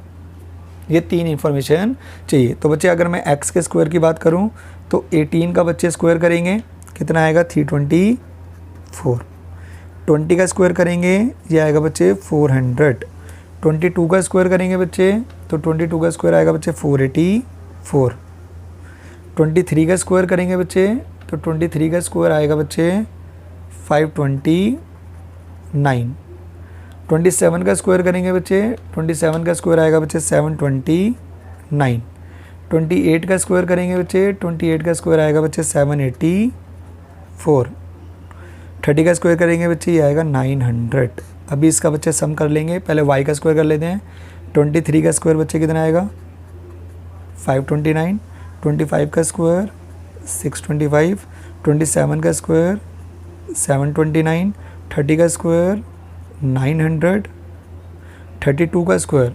ये तीन इन्फॉर्मेशन चाहिए। तो बच्चे अगर मैं x के स्क्वायर की बात करूं तो 18 का बच्चे स्क्वायर करेंगे कितना आएगा 324, 20 का स्क्वायर करेंगे ये आएगा बच्चे 400, 22 का स्क्वायर करेंगे बच्चे तो 22 का स्क्वायर आएगा बच्चे 484, 23 का स्क्वायर करेंगे बच्चे तो 23 का स्क्वायर आएगा बच्चे 529, 27 का स्क्वायर करेंगे बच्चे, 27 का स्क्वायर आएगा बच्चे 729, 28 का स्क्वायर करेंगे बच्चे, 28 का स्क्वायर आएगा बच्चे 784, 30 का स्क्वायर करेंगे बच्चे ये आएगा 900। अभी इसका बच्चे सम कर लेंगे, पहले y का स्क्वायर कर लेते हैं। 23 का स्क्वायर बच्चे कितना आएगा 529, 25 का स्क्वायर 625, 27 का स्क्वायर 729, 30 का स्क्वायर 900, 32 का स्क्वायर,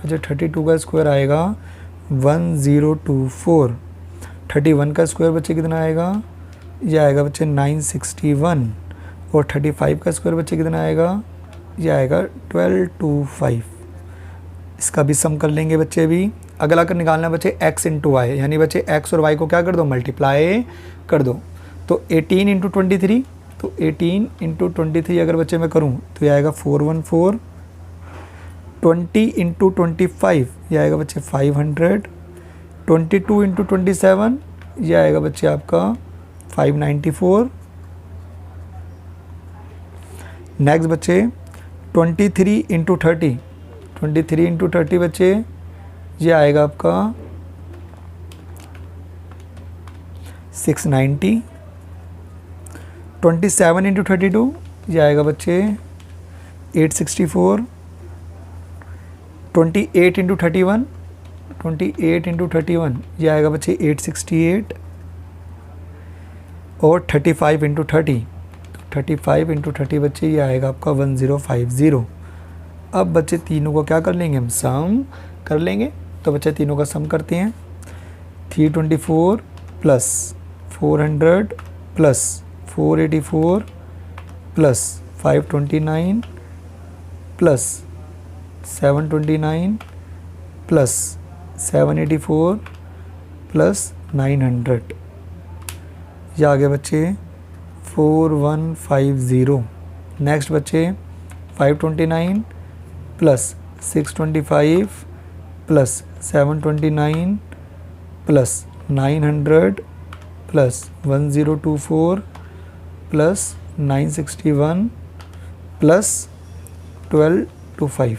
अच्छा 32 का स्क्वायर आएगा 1024, 31 का स्क्वायर बच्चे कितना आएगा, ये आएगा बच्चे 961, और 35 का स्क्वायर बच्चे कितना आएगा, ये आएगा 1225। इसका भी सम कर लेंगे बच्चे। भी अगला कर निकालना है बच्चे x इंटू वाई, यानी बच्चे x और y को क्या कर दो, मल्टीप्लाई कर दो। तो 18 इंटू 23, तो 18 इंटू 23 अगर बच्चे मैं करूँ तो ये आएगा 414, 20 इंटू 25 ये आएगा बच्चे 500, 22 इंटू 27 ये आएगा बच्चे आपका 594। नेक्स्ट बच्चे 23 इंटू 30, 23 इंटू 30 बच्चे ये आएगा आपका 690, 27 इंटू 32 ये आएगा बच्चे 864, 28 इंटू 31, 28 इंटू 31 ये आएगा बच्चे 868, और 35 इंटू 30, 35 इंटू 30 बच्चे ये आएगा आपका 1050। अब बच्चे तीनों को क्या कर लेंगे, हम सम कर लेंगे। तो बच्चे तीनों का सम करते हैं, 324 plus 400 plus 484 plus 529 plus 729 plus 784 plus 900, ये आ गया बच्चे 4150। नेक्स्ट बच्चे 529 plus 625 plus 729 plus 900 plus 1024 plus 961 plus 1225,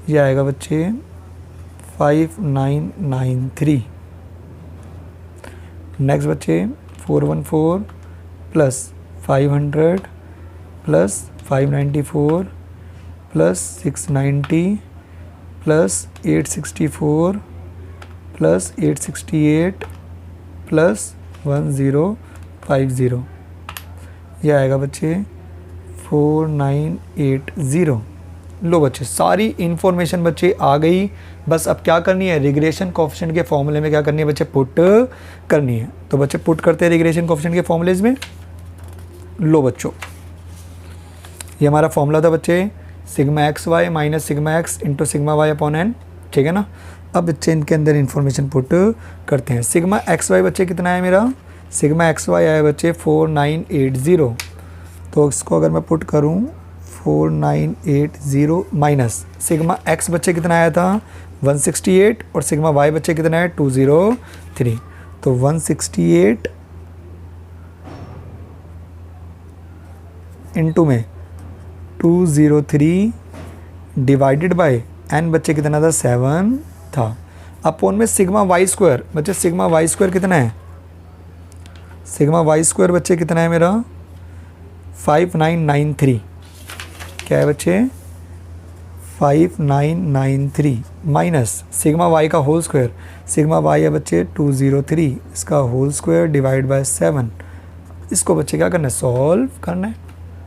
ये आएगा बच्चे 5993। नेक्स्ट बच्चे 414 plus 500 plus 594 plus 690 plus 864 plus 868 plus 1050, यह आएगा बच्चे 4980। लो बच्चे सारी इन्फॉर्मेशन बच्चे आ गई। बस अब क्या करनी है, रिग्रेशन कोएफिशिएंट के फॉर्मूले में क्या करनी है बच्चे, पुट करनी है। तो बच्चे पुट करते हैं रिग्रेशन कोएफिशिएंट के फॉर्मूलेज में। लो बच्चों ये हमारा फॉर्मूला था बच्चे sigma x y minus sigma x into sigma y upon n, ठीक है ना। अब बच्चे इनके अंदर इन्फॉर्मेशन पुट करते हैं। सिग्मा एक्स वाई बच्चे कितना है मेरा, सिग्मा एक्स वाई आया बच्चे 4980। तो इसको अगर मैं पुट करूं 4980 माइनस सिग्मा एक्स बच्चे कितना आया था 168 और सिग्मा वाई बच्चे कितना है 203। तो 168 इंटू में 203 डिवाइडेड बाय एन बच्चे कितना था 7 था, अपोन में सिग्मा वाई स्क्वायर बच्चे, सिग्मा वाई स्क्वायर कितना है, सिग्मा वाई स्क्वायर बच्चे कितना है मेरा 5993, क्या है बच्चे 5993 माइनस सिग्मा वाई का होल स्क्वायर, सिग्मा वाई है बच्चे 203, इसका होल स्क्वायर डिवाइड बाय 7। इसको बच्चे क्या करना है, सॉल्व करना है।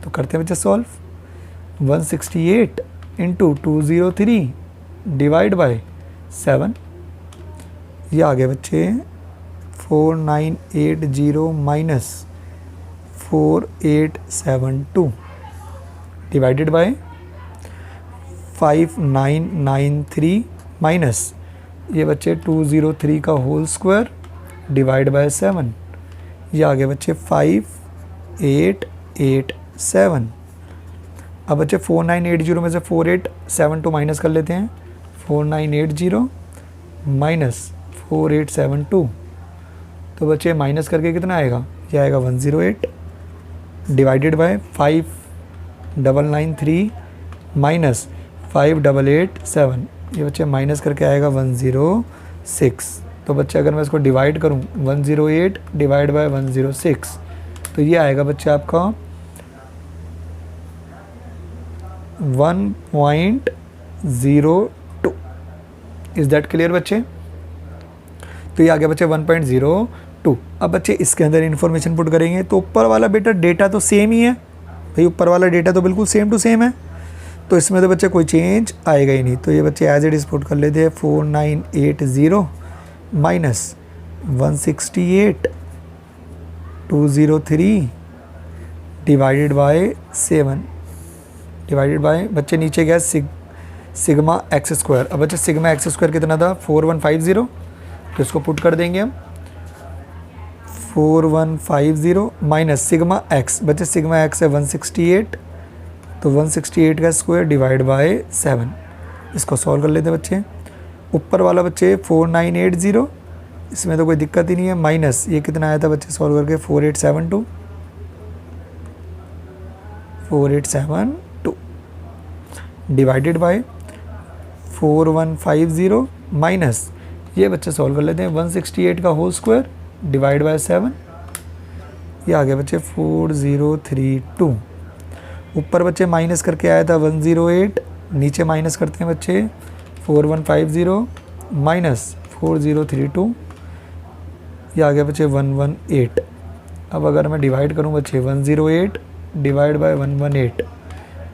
तो करते हैं बच्चे सॉल्व। 168 इंटू 203 डिवाइड बाय 7, ये आ गया बच्चे 4980 माइनस 4872 डिवाइडेड बाय 5993 माइनस ये बच्चे 203 का होल स्क्वायर डिवाइड बाय 7, ये आ गया बच्चे 5887। अब बच्चे 4980 में से 4872 माइनस कर लेते हैं, 4980 माइनस 4872, तो बच्चे माइनस करके कितना आएगा, ये आएगा 108 डिवाइडेड बाय 5993 माइनस 5887, ये बच्चे माइनस करके आएगा 106। तो बच्चे अगर मैं इसको डिवाइड करूं 108 डिवाइड बाय 106, तो ये आएगा बच्चे आपका 1.02। इज़ दैट क्लियर बच्चे। तो ये आ गया बच्चे 1.02। अब बच्चे इसके अंदर इन्फॉर्मेशन पुट करेंगे तो ऊपर वाला बेटा डेटा तो सेम ही है भाई, ऊपर वाला डेटा तो बिल्कुल सेम टू सेम है, तो इसमें तो बच्चे कोई चेंज आएगा ही नहीं। तो ये बच्चे एज इट इज पुट कर लेते हैं 4980 minus 168 203 divided by 7 divided by बच्चे नीचे गया सिग्मा एक्स स्क्वायर। अब बच्चे सिग्मा एक्स स्क्वायर कितना था 4150, तो इसको पुट कर देंगे हम 4150 माइनस सिग्मा एक्स, बच्चे सिग्मा एक्स है 168, तो 168 का स्क्वायर डिवाइड बाय 7, इसको सॉल्व कर लेते हैं बच्चे। ऊपर वाला बच्चे 4980, इसमें तो कोई दिक्कत ही नहीं है, माइनस ये कितना आया था बच्चे सॉल्व करके 4872 डिवाइडेड बाय 4150 माइनस ये बच्चे सॉल्व कर लेते हैं 168 का होल स्क्वायर डिवाइड बाय 7, ये आ गया बच्चे 4032। ऊपर बच्चे माइनस करके आया था 108, नीचे माइनस करते हैं बच्चे 4150 माइनस 4032, ये आ गया बच्चे 118। अब अगर मैं डिवाइड करूं बच्चे 108 डिवाइड बाय 118,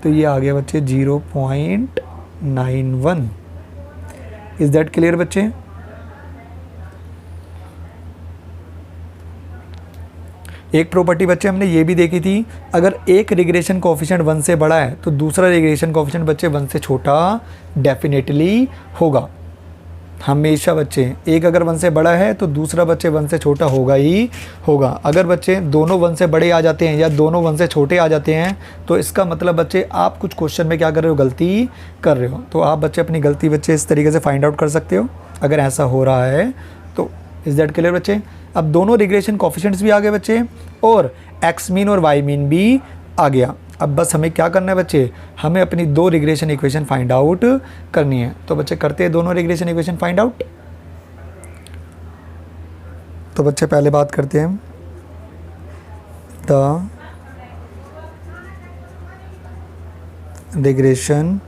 तो ये आ गया बच्चे 0.91। इज़ दैट क्लियर बच्चे। एक प्रॉपर्टी बच्चे हमने ये भी देखी थी, अगर एक रिग्रेशन कोएफिशिएंट 1 से बड़ा है तो दूसरा रिग्रेशन कोएफिशिएंट बच्चे 1 से छोटा डेफिनेटली होगा। हमेशा बच्चे एक अगर 1 से बड़ा है तो दूसरा बच्चे 1 से छोटा होगा ही होगा। अगर बच्चे दोनों 1 से बड़े आ जाते हैं या दोनों 1 से छोटे आ जाते हैं तो इसका मतलब बच्चे आप कुछ क्वेश्चन में क्या कर रहे हो, गलती कर रहे हो। तो आप बच्चे अपनी गलती बच्चे इस तरीके से फाइंड आउट कर सकते हो अगर ऐसा हो रहा है तो। इज़ दैट क्लियर बच्चे? अब दोनों रिग्रेशन कोफिशिएंट्स भी आ गए बच्चे और एक्स मीन और वाई मीन भी आ गया। अब बस हमें क्या करना है बच्चे, हमें अपनी 2 रिग्रेशन इक्वेशन फाइंड आउट करनी है। तो बच्चे करते हैं दोनों रिग्रेशन इक्वेशन फाइंड आउट। तो बच्चे पहले बात करते हैं the regression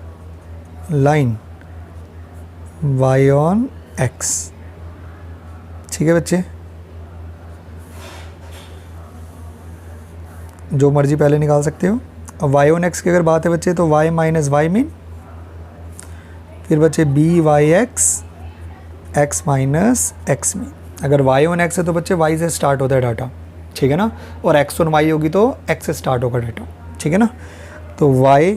line y on x। ठीक है बच्चे, जो मर्जी पहले निकाल सकते हो। अब y ऑन x की अगर बात है बच्चे तो y माइनस वाई मीन, फिर बच्चे b y x minus x mean. अगर y ऑन x है तो बच्चे y से स्टार्ट होता है डाटा, ठीक है ना, और x ऑन y होगी तो x से स्टार्ट होगा डाटा, ठीक है ना। तो y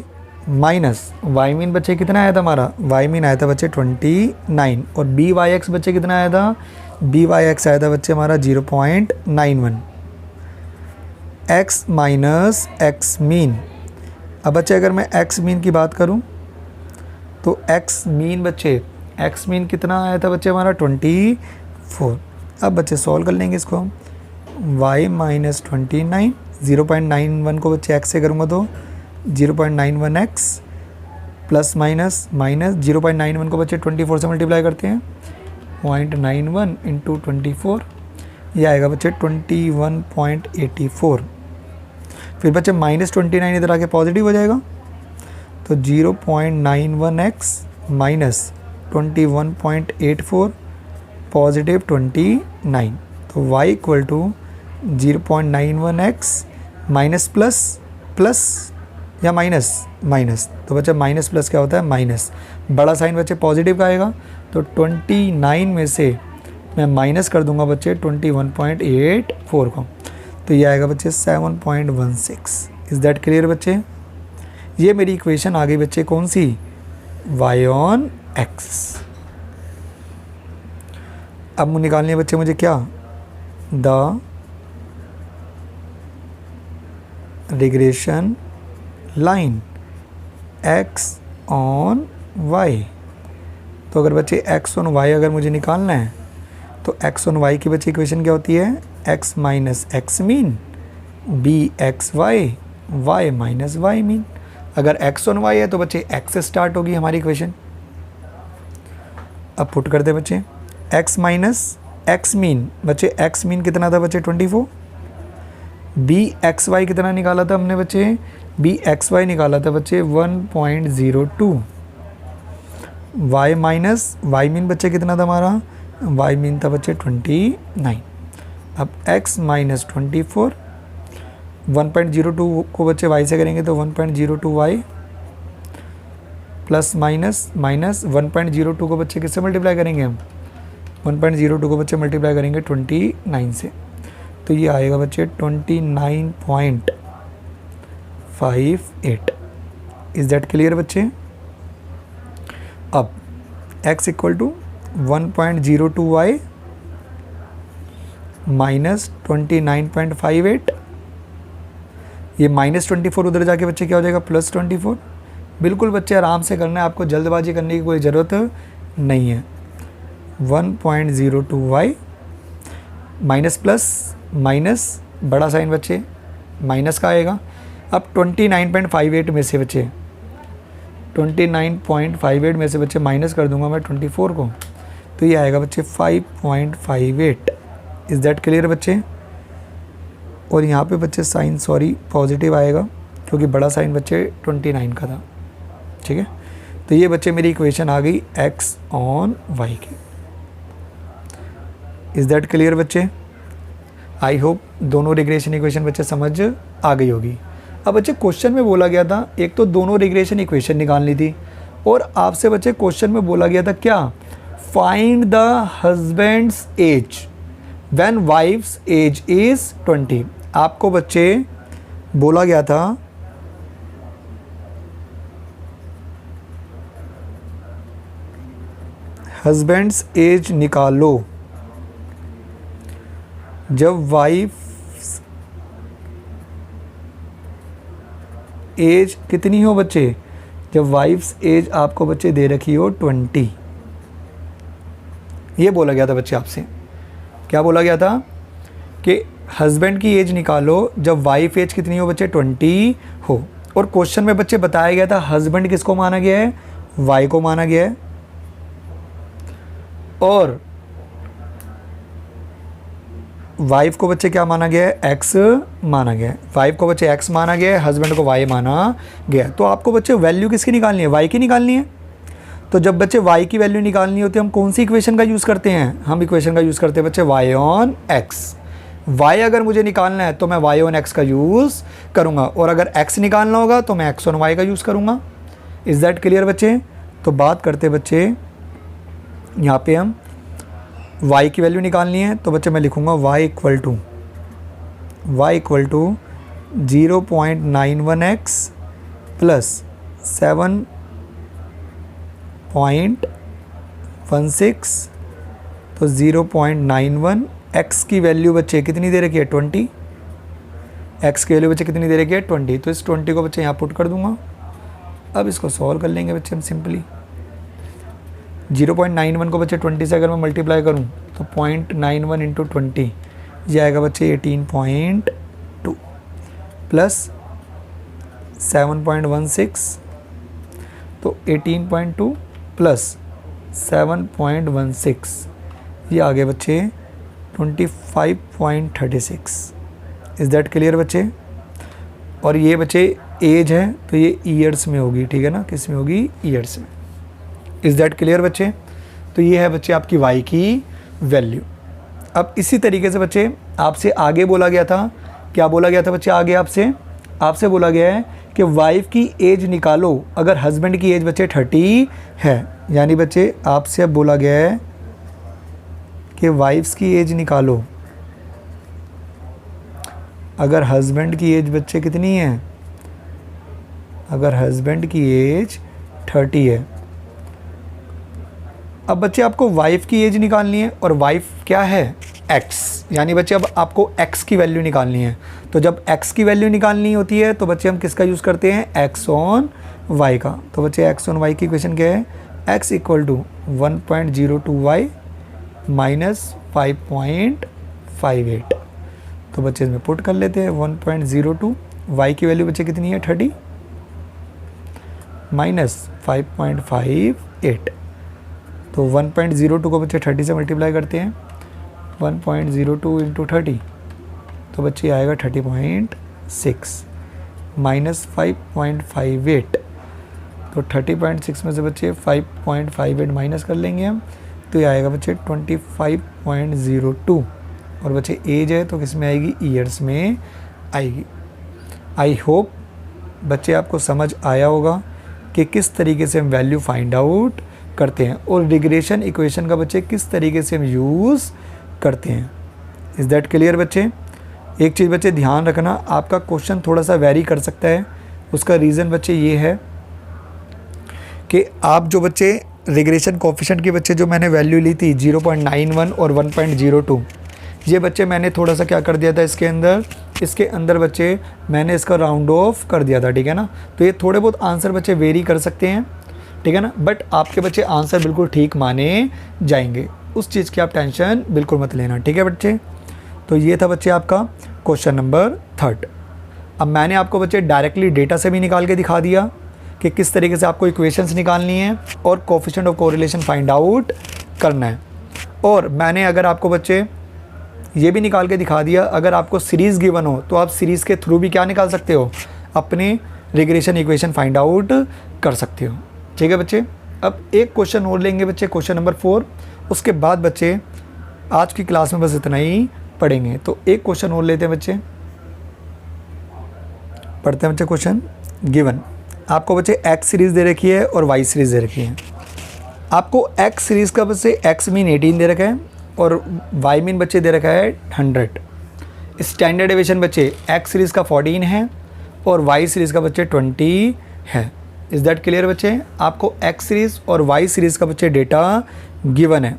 माइनस वाई मीन बच्चे कितना आया था हमारा, वाई मीन आया था बच्चे 29 और बी वाई एक्स बच्चे कितना आया था, बी वाई एक्स आया था बच्चे हमारा 0.91। एक्स माइनस एक्स मीन, अब बच्चे अगर मैं एक्स मीन की बात करूं तो एक्स मीन बच्चे, एक्स मीन कितना आया था बच्चे हमारा 24। अब बच्चे सॉल्व कर लेंगे इसको हम, y माइनस 29, 0.91 को बच्चे x से करूँगा तो 0.91x प्लस माइनस माइनस 0.91 को बच्चे 24 से मल्टीप्लाई करते हैं, 0.91 इंटू 24, ये आएगा बच्चे 21.84। फिर बच्चे माइनस 29 इधर आके पॉजिटिव हो जाएगा तो 0.91x माइनस 21.84 पॉजिटिव 29। तो y equal to 0.91x minus plus plus या माइनस माइनस, तो बच्चे माइनस प्लस क्या होता है माइनस, बड़ा साइन बच्चे पॉजिटिव का आएगा तो 29 में से मैं माइनस कर दूंगा बच्चे 21.84 को, तो ये आएगा बच्चे 7.16। इज़ दैट क्लियर बच्चे? ये मेरी इक्वेशन आ गई बच्चे कौन सी, y ऑन x। अब निकालनी है बच्चे मुझे क्या, the regression line x on y। तो अगर बच्चे x ऑन y अगर मुझे निकालना है तो x ऑन y की बच्चे इक्वेशन क्या होती है, x minus x mean b x y y minus y mean. अगर x ऑन y है तो बच्चे x से स्टार्ट होगी हमारी इक्वेशन। अब पुट कर दे बच्चे x माइनस एक्स मीन, बच्चे x मीन कितना था बच्चे 24, बी एक्स वाई कितना निकाला था हमने बच्चे, बी एक्स वाई निकाला था बच्चे 1.02, y माइनस वाई मीन बच्चे कितना था हमारा, y मीन था बच्चे 29। अब x माइनस 24, 1.02 को बच्चे y से करेंगे तो 1.02y प्लस माइनस माइनस 1.02 को बच्चे किससे मल्टीप्लाई करेंगे हम, 1.02 को बच्चे मल्टीप्लाई करेंगे 29 से, तो ये आएगा बच्चे 29.58। इज़ दैट क्लियर बच्चे? अब x equal to 1.02y minus 29.58, ये माइनस 24 उधर जाके बच्चे क्या हो जाएगा प्लस 24। बिल्कुल बच्चे आराम से करना है, आपको जल्दबाजी करने की कोई ज़रूरत नहीं है। 1.02y माइनस प्लस माइनस बड़ा साइन बच्चे माइनस का आएगा। अब 29.58 में से बच्चे 29.58 में से बच्चे माइनस कर दूंगा मैं 24 को, तो ये आएगा बच्चे 5.58। इज़ दैट क्लियर बच्चे? और यहाँ पे बच्चे साइन सॉरी पॉजिटिव आएगा क्योंकि बड़ा साइन बच्चे 29 का था, ठीक है। तो ये बच्चे मेरी इक्वेशन आ गई x ऑन y की। इज़ दैट क्लियर बच्चे? आई होप दोनों रिग्रेशन इक्वेशन बच्चे समझ आ गई होगी। अब बच्चे क्वेश्चन में बोला गया था एक तो दोनों रिग्रेशन इक्वेशन निकालनी थी और आपसे बच्चे क्वेश्चन में बोला गया था क्या, find the husband's age when wife's age is 20। आपको बच्चे बोला गया था हस्बैंड्स एज निकालो जब वाइफ एज कितनी हो बच्चे, जब वाइफ्स एज आपको बच्चे दे रखी हो 20। ये बोला गया था बच्चे आपसे, क्या बोला गया था कि हस्बैंड की एज निकालो जब वाइफ एज कितनी हो बच्चे 20 हो। और क्वेश्चन में बच्चे बताया गया था हस्बैंड किसको माना गया है, वाई को माना गया है, और वाइफ को बच्चे क्या माना गया है, एक्स माना गया है। वाइफ को बच्चे एक्स माना गया है, हस्बैंड को वाई माना गया है। तो आपको बच्चे वैल्यू किसकी निकालनी है, वाई की निकालनी है। तो जब बच्चे वाई की वैल्यू निकालनी होती है हम कौन सी इक्वेशन का यूज़ करते हैं, हम इक्वेशन का यूज़ करते हैं बच्चे वाई ऑन एक्स। वाई अगर मुझे निकालना है तो मैं वाई ऑन एक्स का यूज़ करूँगा, और अगर एक्स निकालना होगा तो मैं एक्स ऑन वाई का यूज़ करूँगा। इज़ दैट क्लियर बच्चे। तो बात करते बच्चे यहाँ पे हम y की वैल्यू निकालनी है, तो बच्चे मैं लिखूँगा y equal to 0.91x plus 7.16। तो 0.91 x की वैल्यू बच्चे कितनी दे रखी है 20, x की वैल्यू बच्चे कितनी दे रखी है 20। तो इस 20 को बच्चे यहाँ पुट कर दूंगा। अब इसको सॉल्व कर लेंगे बच्चे हम सिंपली। 0.91 को बच्चे 20 से अगर मैं मल्टीप्लाई करूं तो 0.91 इंटू 20 ये आएगा बच्चे 18.2 प्लस 7.16। तो 18.2 प्लस 7.16 ये आ गए बच्चे 25.36। इज़ दैट क्लियर बच्चे। और ये बच्चे एज है तो ये ईयर्स में होगी, ठीक है ना, किस में होगी, ईयर्स में। इज़ दैट क्लियर बच्चे। तो ये है बच्चे आपकी y की वैल्यू। अब इसी तरीके से बच्चे आपसे आगे बोला गया था, क्या बोला गया था बच्चे आगे आपसे बोला गया है कि वाइफ की एज निकालो अगर हस्बैंड की एज बच्चे 30 है। यानी बच्चे आपसे अब बोला गया है कि वाइफ्स की एज निकालो अगर हस्बैंड की एज बच्चे कितनी है, अगर हस्बैंड की एज 30 है। अब बच्चे आपको वाइफ की एज निकालनी है और वाइफ क्या है, x। यानी बच्चे अब आपको x की वैल्यू निकालनी है। तो जब x की वैल्यू निकालनी होती है तो बच्चे हम किसका यूज़ करते हैं, x ऑन y का। तो बच्चे x ऑन y की इक्वेशन क्या है, x equal to 1.02y minus 5.58। तो बच्चे इसमें पुट कर लेते हैं 1.02, y की वैल्यू बच्चे कितनी है 30 माइनस 5.58। तो 1.02 को बच्चे 30 से मल्टीप्लाई करते हैं, 1.02 इंटू 30 तो बच्चे आएगा 30.6 माइनस 5.58। तो 30.6 में से बच्चे 5.58 माइनस कर लेंगे हम, तो ये आएगा बच्चे 25.02। और बच्चे एज है तो किस में आएगी, ईयर्स में आएगी। आई होप बच्चे आपको समझ आया होगा कि किस तरीके से हम वैल्यू फाइंड आउट करते हैं और रिग्रेशन इक्वेशन का बच्चे किस तरीके से हम यूज़ करते हैं। इज़ दैट क्लियर बच्चे। एक चीज़ बच्चे ध्यान रखना, आपका क्वेश्चन थोड़ा सा वेरी कर सकता है। उसका रीज़न बच्चे ये है कि आप जो बच्चे रिग्रेशन कोफिशिएंट की बच्चे जो मैंने वैल्यू ली थी 0.91 और 1.02, ये बच्चे मैंने थोड़ा सा क्या कर दिया था इसके अंदर बच्चे मैंने इसका राउंड ऑफ कर दिया था, ठीक है ना। तो ये थोड़े बहुत आंसर बच्चे वेरी कर सकते हैं, ठीक है ना, बट आपके बच्चे आंसर बिल्कुल ठीक माने जाएंगे। उस चीज़ की आप टेंशन बिल्कुल मत लेना, ठीक है बच्चे। तो ये था बच्चे आपका क्वेश्चन नंबर 3। अब मैंने आपको बच्चे डायरेक्टली डेटा से भी निकाल के दिखा दिया कि किस तरीके से आपको इक्वेशंस निकालनी है और coefficient of correlation find out करना है। और मैंने अगर आपको बच्चे ये भी निकाल के दिखा दिया, अगर आपको सीरीज़ गिवन हो तो आप सीरीज़ के थ्रू भी क्या निकाल सकते हो, अपने रिग्रेशन इक्वेशन फाइंड आउट कर सकते हो, ठीक है बच्चे। अब एक क्वेश्चन और लेंगे बच्चे, क्वेश्चन नंबर 4। उसके बाद बच्चे आज की क्लास में बस इतना ही पढ़ेंगे। तो एक क्वेश्चन और लेते हैं बच्चे, पढ़ते हैं बच्चे। क्वेश्चन गिवन आपको बच्चे एक्स सीरीज़ दे रखी है और वाई सीरीज़ दे रखी है। आपको एक्स सीरीज़ का बच्चे एक्स मीन 18 दे रखा है और वाई मीन बच्चे दे रखा है 100। स्टैंडर्ड डेविएशन बच्चे एक्स सीरीज़ का 14 है और वाई सीरीज़ का बच्चे 20 है। इज़ दैट क्लियर बच्चे? आपको एक्स सीरीज़ और वाई सीरीज़ का बच्चे डेटा गिवन है।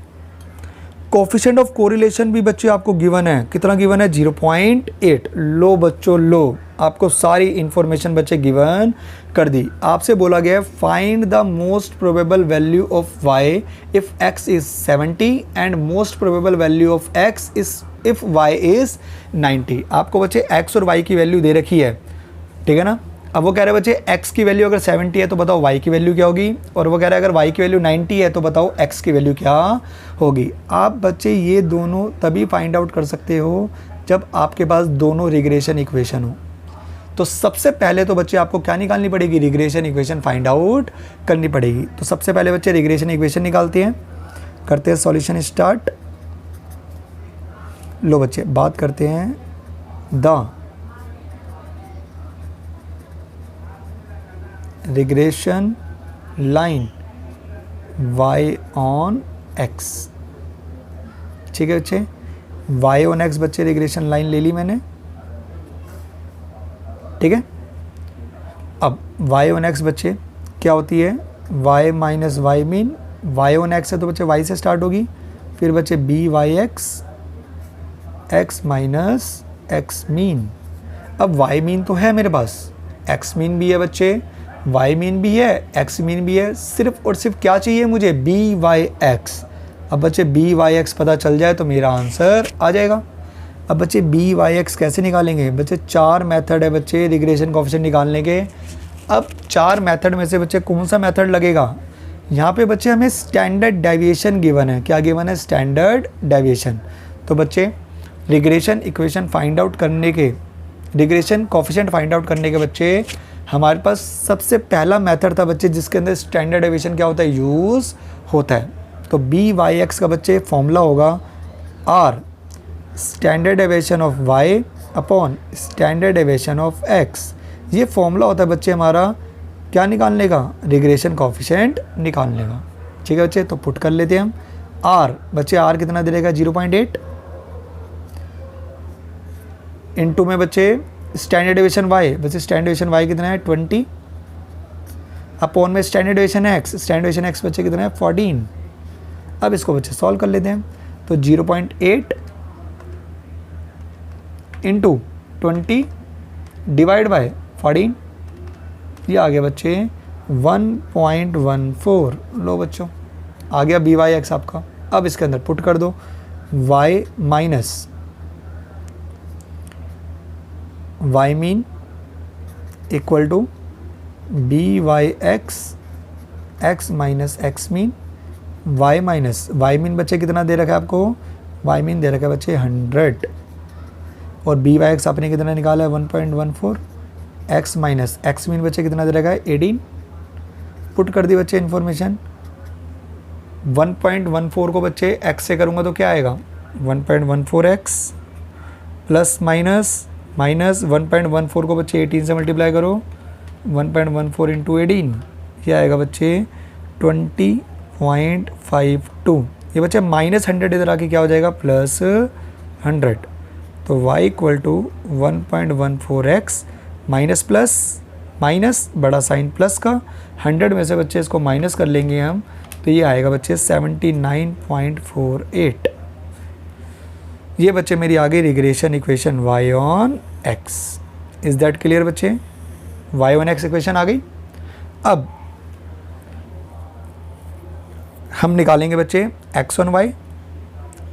कोफिशिएंट ऑफ कोरिलेशन भी बच्चे आपको गिवन है। कितना गिवन है? 0.8। लो बच्चों लो, आपको सारी इंफॉर्मेशन बच्चे गिवन कर दी। आपसे बोला गया है find the most probable value of y if x is 70 and most probable value of x is if y is 90। आपको बच्चे एक्स और वाई की वैल्यू दे रखी है, ठीक है ना। अब वो कह रहे हैं बच्चे x की वैल्यू अगर 70 है तो बताओ y की वैल्यू क्या होगी, और वो कह रहा है अगर y की वैल्यू 90 है तो बताओ x की वैल्यू क्या होगी। आप बच्चे ये दोनों तभी फाइंड आउट कर सकते हो जब आपके पास दोनों रिग्रेशन इक्वेशन हो। तो सबसे पहले तो बच्चे आपको क्या निकालनी पड़ेगी? रिग्रेशन इक्वेशन फाइंड आउट करनी पड़ेगी। तो सबसे पहले बच्चे रिग्रेशन इक्वेशन निकालते हैं, करते हैं सॉल्यूशन स्टार्ट। लो बच्चे बात करते हैं the regression line y on x। ठीक है बच्चे, y ऑन x बच्चे रिग्रेशन लाइन ले ली मैंने, ठीक है। अब y ऑन x बच्चे क्या होती है? y minus y mean, y on x है तो बच्चे y से स्टार्ट होगी, फिर बच्चे b y x, x minus x mean. अब y मीन तो है मेरे पास, x मीन भी है बच्चे, y मीन भी है, x मीन भी है, सिर्फ और सिर्फ क्या चाहिए मुझे? B y x. अब बच्चे बी वाई एक्स पता चल जाए तो मेरा आंसर आ जाएगा। अब बच्चे बी वाई एक्स कैसे निकालेंगे? बच्चे 4 मेथड है बच्चे रिग्रेशन कोएफिशिएंट निकालने के। अब 4 मेथड में से बच्चे कौन सा मेथड लगेगा? यहाँ पे बच्चे हमें स्टैंडर्ड डेविएशन गिवन है। क्या गिवन है? Standard deviation. तो बच्चे रिग्रेशन इक्वेशन फाइंड आउट करने के, रिग्रेशन कोएफिशिएंट फाइंड आउट करने के बच्चे हमारे पास सबसे पहला मेथड था बच्चे जिसके अंदर स्टैंडर्ड डेविएशन क्या होता है? यूज़ होता है। तो बी वाई एक्स का बच्चे फॉर्मूला होगा r standard deviation of y upon standard deviation of x. ये फॉर्मूला होता है बच्चे हमारा क्या निकालने का? रिग्रेशन कोएफिशिएंट निकालने का। ठीक है बच्चे, तो पुट कर लेते हैं हम आर। बच्चे आर कितना दे देगा? 0.8 इनटू में बच्चे स्टैंडर्ड डेविएशन वाई, बच्चे स्टैंडर्ड डेविएशन वाई कितना है? 20 अपॉन में standard deviation x, standard deviation x बच्चे कितना है? 14। अब इसको बच्चे सॉल्व कर लेते हैं। तो 0.8 इंटू 20 डिवाइड बाय 14, ये आ गया बच्चे 1.14। लो बच्चों आ गया बी वाई एक्स आपका। अब इसके अंदर पुट कर दो y minus y mean equal to b y x, x minus x mean, y minus y mean बच्चे कितना दे रखा है आपको? वाई मीन दे रखा है बच्चे 100, और बी वाई एक्स आपने कितना निकाला है? 1.14। एक्स माइनस एक्स मीन बच्चे कितना दे रखा है? 18। पुट कर दी बच्चे इन्फॉर्मेशन। 1.14 को बच्चे एक्स से करूँगा तो क्या आएगा? 1.14 एक्स प्लस माइनस माइनस 1.14 को बच्चे 18 से मल्टीप्लाई करो, 1.14 इंटू 18, ये आएगा बच्चे 20.52। ये बच्चे माइनस 100 इधर आके क्या हो जाएगा? प्लस 100। तो y equal to 1.14x minus plus minus बड़ा साइन प्लस का, 100 में से बच्चे इसको माइनस कर लेंगे हम, तो ये आएगा बच्चे 79.48। ये बच्चे मेरी आ गई regression equation y on x। Is that clear बच्चे? y ऑन x इक्वेशन आ गई। अब हम निकालेंगे बच्चे x ऑन y।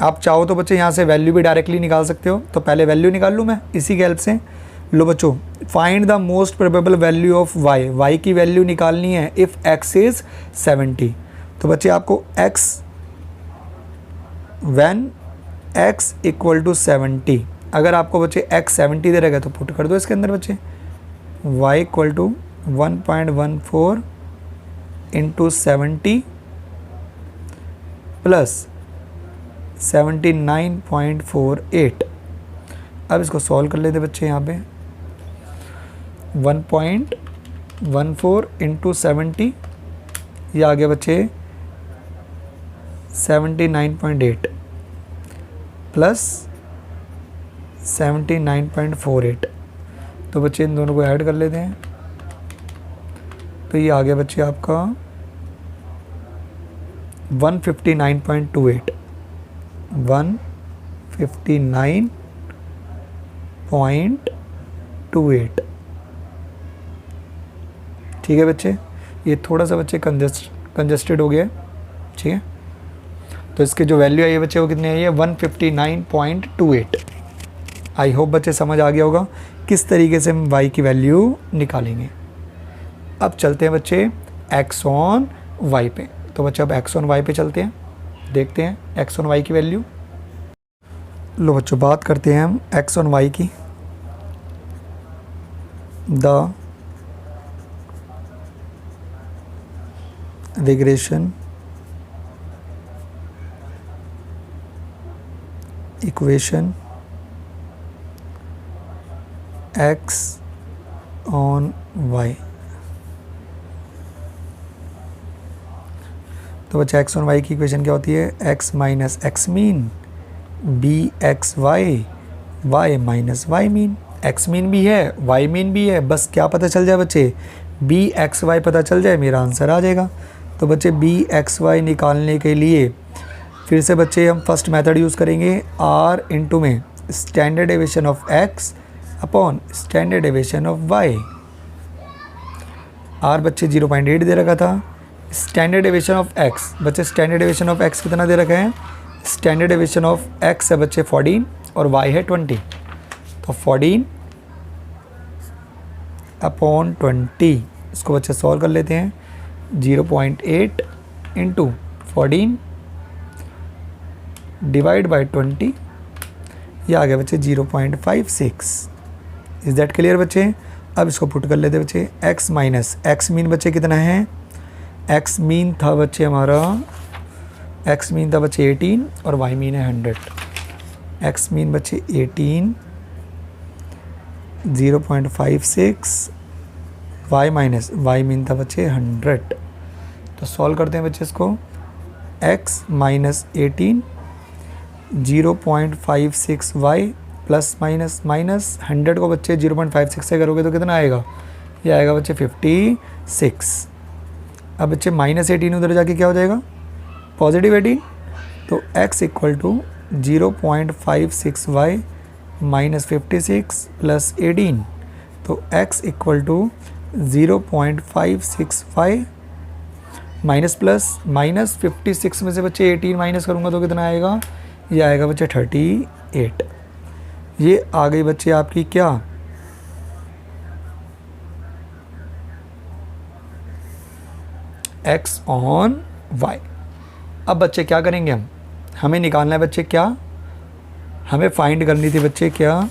आप चाहो तो बच्चे यहाँ से वैल्यू भी डायरेक्टली निकाल सकते हो, तो पहले वैल्यू निकाल लूँ मैं इसी के हेल्प से। लो बच्चों find the most probable value of y की वैल्यू निकालनी है इफ़ x इज़ 70। तो बच्चे आपको x when x equal to 70, अगर आपको बच्चे x 70 दे रहेगा तो पुट कर दो इसके अंदर बच्चे y equal to 1.14 into 70 plus 79.48। अब इसको सॉल्व कर लेते बच्चे। यहाँ पे 1.14 इंटू 70, ये आ गया बच्चे 79.8 प्लस 79.48। तो बच्चे इन दोनों को ऐड कर लेते हैं, तो ये आ गया बच्चे आपका 159.28 159.28। ठीक है बच्चे, ये थोड़ा सा बच्चे कंजस्टेड हो गया है। ठीक है, तो इसकी जो वैल्यू आई है बच्चे वो कितनी आई है 159.28। आई होप बच्चे समझ आ गया होगा किस तरीके से हम y की वैल्यू निकालेंगे। अब चलते हैं बच्चे x ऑन y पे। तो बच्चे अब x ऑन y पे चलते हैं, देखते हैं x ऑन y की वैल्यू। लो बच्चों, बात करते हैं हम x ऑन y की। The regression equation x on y। तो बच्चा x ऑन y की इक्वेशन क्या होती है, x minus x mean b x y y minus y mean. X mean भी है, वाई मीन भी है, बस क्या पता चल जाए बच्चे, बी एक्स वाई पता चल जाए, मेरा आंसर आ जाएगा। तो बच्चे बी एक्स वाई निकालने के लिए फिर से बच्चे हम फर्स्ट मेथड यूज़ करेंगे, आर इंटू में standard deviation of x upon standard deviation of y. R बच्चे 0.8 दे रखा था, स्टैंडर्ड डेविएशन ऑफ एक्स बच्चे स्टैंडर्ड डेविएशन ऑफ एक्स कितना दे रखा है, स्टैंडर्ड डेविएशन ऑफ एक्स है बच्चे 14 और वाई है 20। तो 14 अपॉन 20, इसको बच्चे सॉल्व कर लेते हैं। 0.8 इंटू 14 डिवाइड बाई 20, ये आ गया बच्चे 0.56। इज़ दैट क्लियर बच्चे। अब इसको पुट कर लेते बच्चे, x माइनस एक्स मीन बच्चे कितना है, x मीन था बच्चे हमारा, x मीन था बच्चे 18 और y मीन है 100। x मीन बच्चे 18, 0.56, y माइनस y मीन था बच्चे 100। तो सॉल्व करते हैं बच्चे इसको, x minus 18 0.56 y plus minus minus 100 को बच्चे 0.56 से करोगे तो कितना आएगा, ये आएगा बच्चे 56। अब बच्चे माइनस 18 उधर जाके क्या हो जाएगा, पॉजिटिव 18। तो x equal to 0.56 y minus 56 plus 18। तो x equal to 0.56 minus plus minus 56 में से बच्चे 18 माइनस करूँगा तो कितना आएगा, ये आएगा बच्चे 38। ये आ गई बच्चे आपकी क्या, x ऑन y। अब बच्चे क्या करेंगे, हमें निकालना है बच्चे क्या, हमें फाइंड करनी थी बच्चे क्या,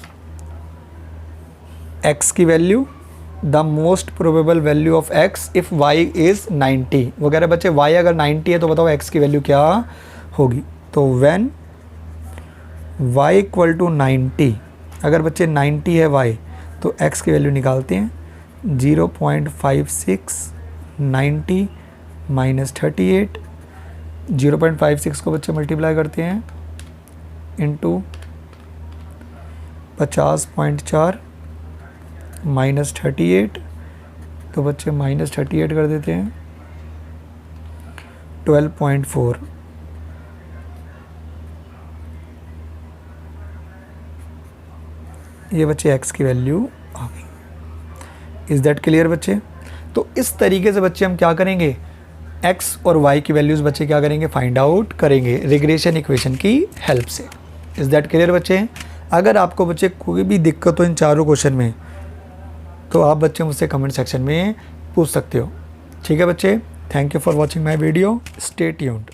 x की value, the most probable value of x if y is 90 वगैरह। बच्चे y अगर 90 है तो बताओ x की वैल्यू क्या होगी। तो व्हेन y इक्वल टू 90, अगर बच्चे 90 है y तो x की वैल्यू निकालते हैं, 0.56 90 माइनस 38, 0.56 को बच्चे मल्टीप्लाई करते हैं इंटू 50.4 माइनस 38, तो बच्चे माइनस 38 कर देते हैं 12.4। ये बच्चे x की वैल्यू आ गई। इज़ दैट क्लियर बच्चे। तो इस तरीके से बच्चे हम क्या करेंगे, x और y की वैल्यूज़ बच्चे क्या करेंगे, फाइंड आउट करेंगे रिग्रेशन इक्वेशन की हेल्प से। इज़ दैट क्लियर बच्चे। अगर आपको बच्चे कोई भी दिक्कत हो इन चारों क्वेश्चन में तो आप बच्चे मुझसे कमेंट सेक्शन में पूछ सकते हो। ठीक है बच्चे, thank you for watching my video, stay tuned.